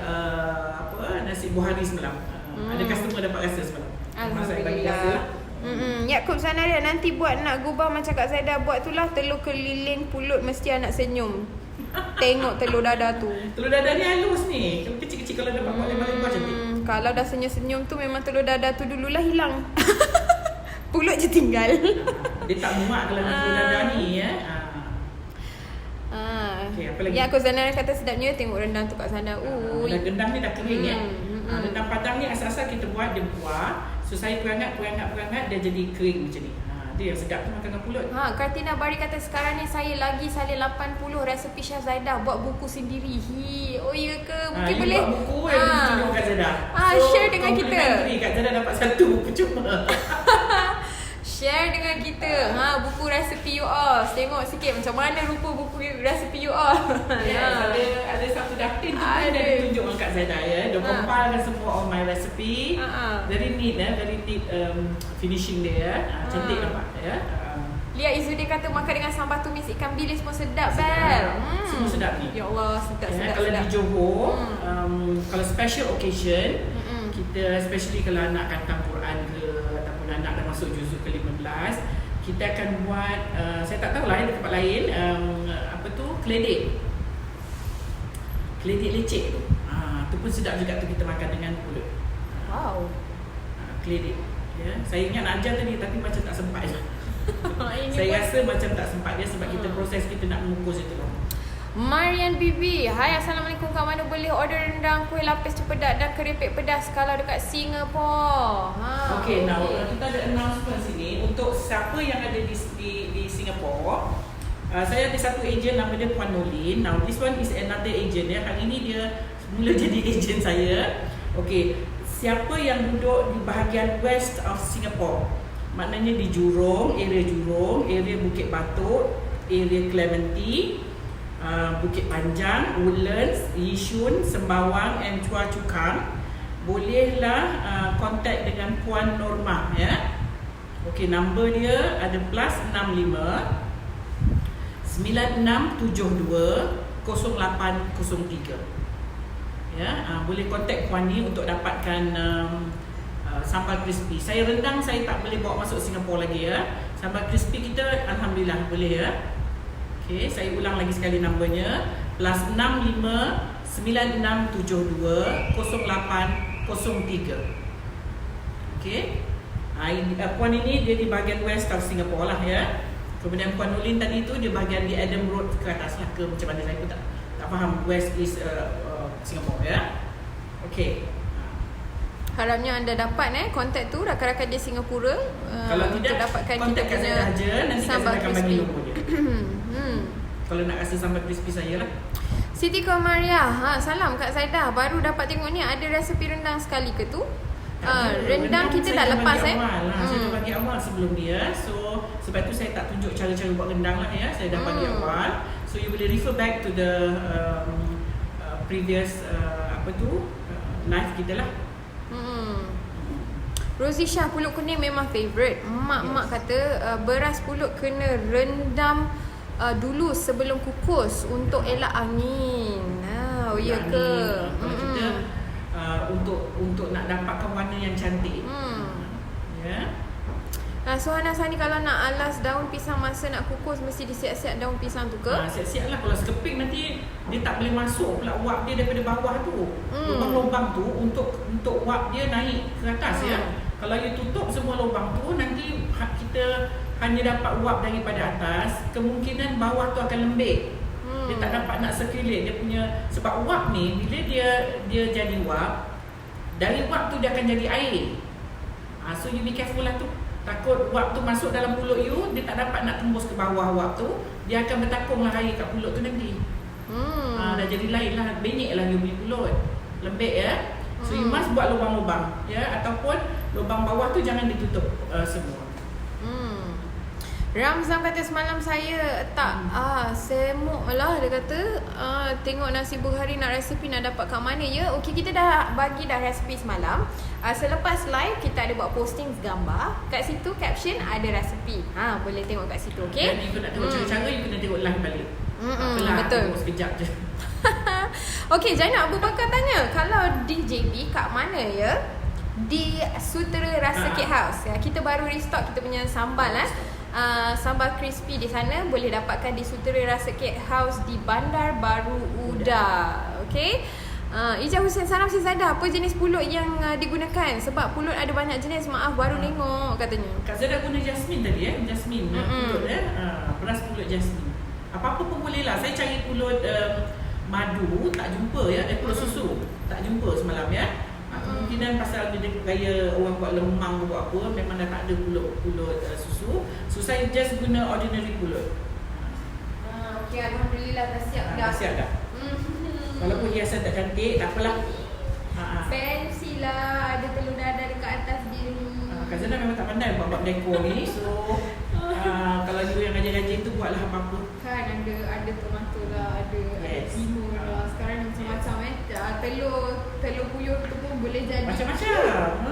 S1: buhari semalam. Ada customer dapat rasa semalam.
S2: Alhamdulillah. Yaakob Zanaria nanti buat nak gubah macam Kak Zaida buat tu lah. Telur keliling pulut mesti anak senyum. Tengok telur dadah tu.
S1: Telur dadah ni halus ni. Kecil-kecil kalau dapat buat lebar-lebar cantik.
S2: Kalau dah senyum-senyum tu memang telur dadah tu dululah hilang. Pulut je tinggal.
S1: Dia tak muak kalau telur dadah ni Okay, apa lagi?
S2: Yaakob Zanaria kata sedapnya tengok rendang tu Kak Zaida.
S1: Rendang ni dah kering rendang padang ni asal-asal kita buat dia buah. So saya perangat dia jadi kering macam ni. Dia yang sedap tu makan dengan pulut.
S2: Kartina Bari kata sekarang ni saya lagi salin 80 resepi Chef Zaida buat buku sendiri. Oh iya ke? Mungkin boleh
S1: buat buku yang ditunjuk Kak Zaida.
S2: Share dengan kita.
S1: Kak Zaida dapat satu percuma.
S2: Share dengan kita buku resepi you all. Tengok sikit macam mana rupa buku resepi you all.
S1: Ada satu daftar tu pun dia tunjuk dengan Kak Zaida Dia compile semua all my recipe. Very neat finishing dia cantik nampak
S2: Lia Izzuddin kata makan dengan sambal tumis ikan bilis pun sedap Bel.
S1: Semua sedap ni.
S2: Ya Allah sedap.
S1: Kalau di Johor kalau special occasion kita especially kalau anak khatam Quran ke ataupun anak dah masuk juzuk ke-15, kita akan buat saya tak tahulah di tempat lain keledek lecek tu. Tu pun sedap juga tu kita makan dengan pulut.
S2: Wow.
S1: Keledek. Saya ingat nak ajar tadi tapi macam tak sempat je. Saya rasa macam tak sempat dia sebab kita proses kita nak mengukus itu.
S2: Marian Bibi, hai Assalamualaikum, kat mana boleh order rendang, kuih lapis cepedak dan keripik pedas kalau dekat Singapore?
S1: Okay, now kita ada announcement sini untuk siapa yang ada di Singapore. Saya ada satu agent nama dia Puan Nolin. Now this one is another agent Hari ini dia mula jadi agent saya. Okay, siapa yang duduk di bahagian west of Singapore, maknanya di Jurong, area Bukit Batok, area Clementi, Bukit Panjang, Woodlands, Yishun, Sembawang and Chua Chu Kang, bolehlah contact dengan Puan Norma Okey, number dia ada +65 9672 0803. Boleh contact Puan ni untuk dapatkan sambal crispy. Saya rendang saya tak boleh bawa masuk Singapura lagi Sambal crispy kita alhamdulillah boleh Okey, saya ulang lagi sekali numbernya +65 9672 0803. Okey. Puan ini dia di bahagian west of Singapore lah Kemudian Puan Nolin tadi tu dia bahagian di Adam Road ke atas lah ke macam mana saya pun tak faham west is Singapore Okey.
S2: Harapnya anda dapat kontak tu rakan-rakan di Singapura.
S1: Kalau tidak
S2: dapatkan
S1: kontak
S2: kita punya
S1: aja nanti
S2: sambal
S1: saya akan bagi
S2: crispy.
S1: nombor dia. Kalau nak rasa sambal crispy saya lah.
S2: Siti Komaria, salam Kak Zaida. Baru dapat tengok ni ada resepi rendang sekali ke tu? Rendang kita dah lepas
S1: Saya dah bagi awal sebelum dia. So sebab tu saya tak tunjuk cara-cara buat rendang lah Saya dah bagi awal. So you boleh refer back to the previous live kita lah.
S2: Rosie Shah, pulut kuning memang favourite. Mak kata beras pulut kena rendam dulu sebelum kukus untuk elak angin. Ya ke?
S1: Kita untuk nak dapatkan warna yang cantik.
S2: Suhana Sani, kalau nak alas daun pisang masa nak kukus mesti disiap-siap daun pisang tu ke?
S1: Siap-siap lah. Kalau sekeping nanti dia tak boleh masuk pula wap dia daripada bawah tu. Lubang-lubang tu untuk wap dia naik ke atas Kalau you tutup semua lubang tu, nanti kita hanya dapat wap daripada atas, kemungkinan bawah tu akan lembik. Dia tak dapat nak circulate dia punya, sebab wap ni bila dia jadi wap, dari wap tu dia akan jadi air. So you be careful lah tu. Takut wap tu masuk dalam mulut you, dia tak dapat nak tembus ke bawah wap tu, dia akan bertakunglah air kat mulut tu nanti. Dah jadi lain lah, benyek lah you punya mulut. Lembik So you must buat lubang-lubang ya, ataupun lubang bawah tu jangan ditutup semua.
S2: Ramzam kata semalam saya tak semuk lah, dia kata tengok nasi bukhari nak resepi nak dapat kat mana ya. Okey, kita dah bagi dah resepi semalam. Selepas live kita ada buat posting gambar. Kat situ caption ada resepi. Boleh tengok kat situ, okey.
S1: Dan you nak tengok cara-cara, you kena tengok live balik.
S2: Betul.
S1: Tengok sekejap je.
S2: Okey, Zainab Abu Bakar tanya, kalau di JB kat mana ya? Di Sutera Rasa Cake House. Kita baru restock kita punya sambal sambal crispy di sana, boleh dapatkan di Sutera Rasa Cake House di Bandar Baru Uda. Okey. Ijaz Hussein, salam Sizada. Apa jenis pulut yang digunakan? Sebab pulut ada banyak jenis. Maaf baru tengok katanya.
S1: Kak Zada guna jasmine tadi jasmine pulut beras pulut jasmine. Apa-apa pun boleh lah. Saya cari pulut madu tak jumpa ya. Pulut susu tak jumpa semalam ya. Kemungkinan pasal dia gaya orang buat lemang buat apa, memang dah tak ada pulut susu. So saya just guna ordinary pulut.
S2: Okey, alhamdulillah dah siap dah.
S1: Dah siap dah. Walaupun hiasan tak cantik, tak apalah.
S2: Fancy lah, ada telur dadah dekat atas dia ni.
S1: Kak Zana memang tak pandai buat dekor ni. So kalau you yang rajin-rajin tu buatlah apa-apa.
S2: Kan ada tomato lah, ada timun lah. Sekarang macam-macam telur puyuh tu pun boleh jadi
S1: macam-macam.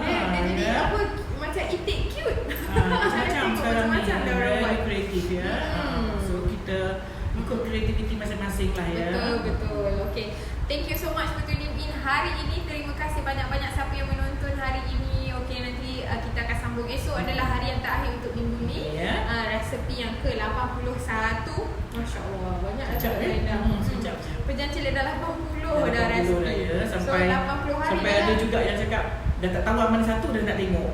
S2: Dia jadi apa, macam itik cute.
S1: Macam-macam sekarang ni.
S2: Macam-macam dah orang buat.
S1: Kreatif ya. So kita ikut kreativiti masing-masing lah ya.
S2: Betul. Okay, thank you so much for tuning in hari ini. Terima kasih banyak-banyak siapa yang menonton hari ini. Okay, nanti kita akan sambung. Esok adalah hari yang terakhir untuk minggu ni. Resepi yang ke-81. Masya Allah, banyak dah
S1: Sekejap.
S2: Perjanjian dah 80 dah resepi.
S1: Sampai
S2: 80 hari
S1: sampai ada juga yang cakap dah tak tahu mana satu dah nak tengok.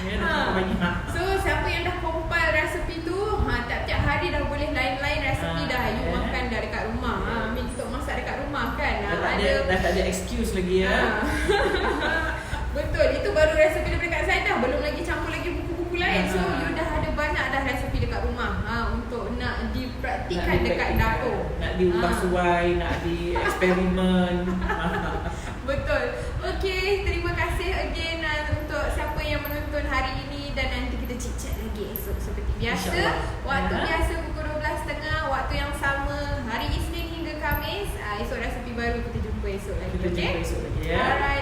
S1: Ya, dah tengok banyak.
S2: So siapa yang dah compile resepi tu, tiap-tiap hari dah boleh lain-lain resepi dah. You makan dah dekat rumah. Ambil untuk masak dekat rumah kan.
S1: Dah tak ada excuse lagi ya.
S2: Betul, itu baru resepi daripada Kak Zaid dah. Belum lagi campur lagi buku-buku lain. So you dah ada banyak dah resepi dekat rumah untuk nak dipraktikkan dekat dapur.
S1: Nak diubah suai, nak dieksperimen.
S2: Betul. Okay, terima kasih again untuk siapa yang menonton hari ini. Dan nanti kita chit-chat lagi esok seperti biasa. Waktu biasa pukul 12.30. Waktu yang sama hari Isnin hingga Khamis. Esok resepi baru kita jumpa esok lagi.
S1: Kita jumpa esok lagi ya.
S2: Alright.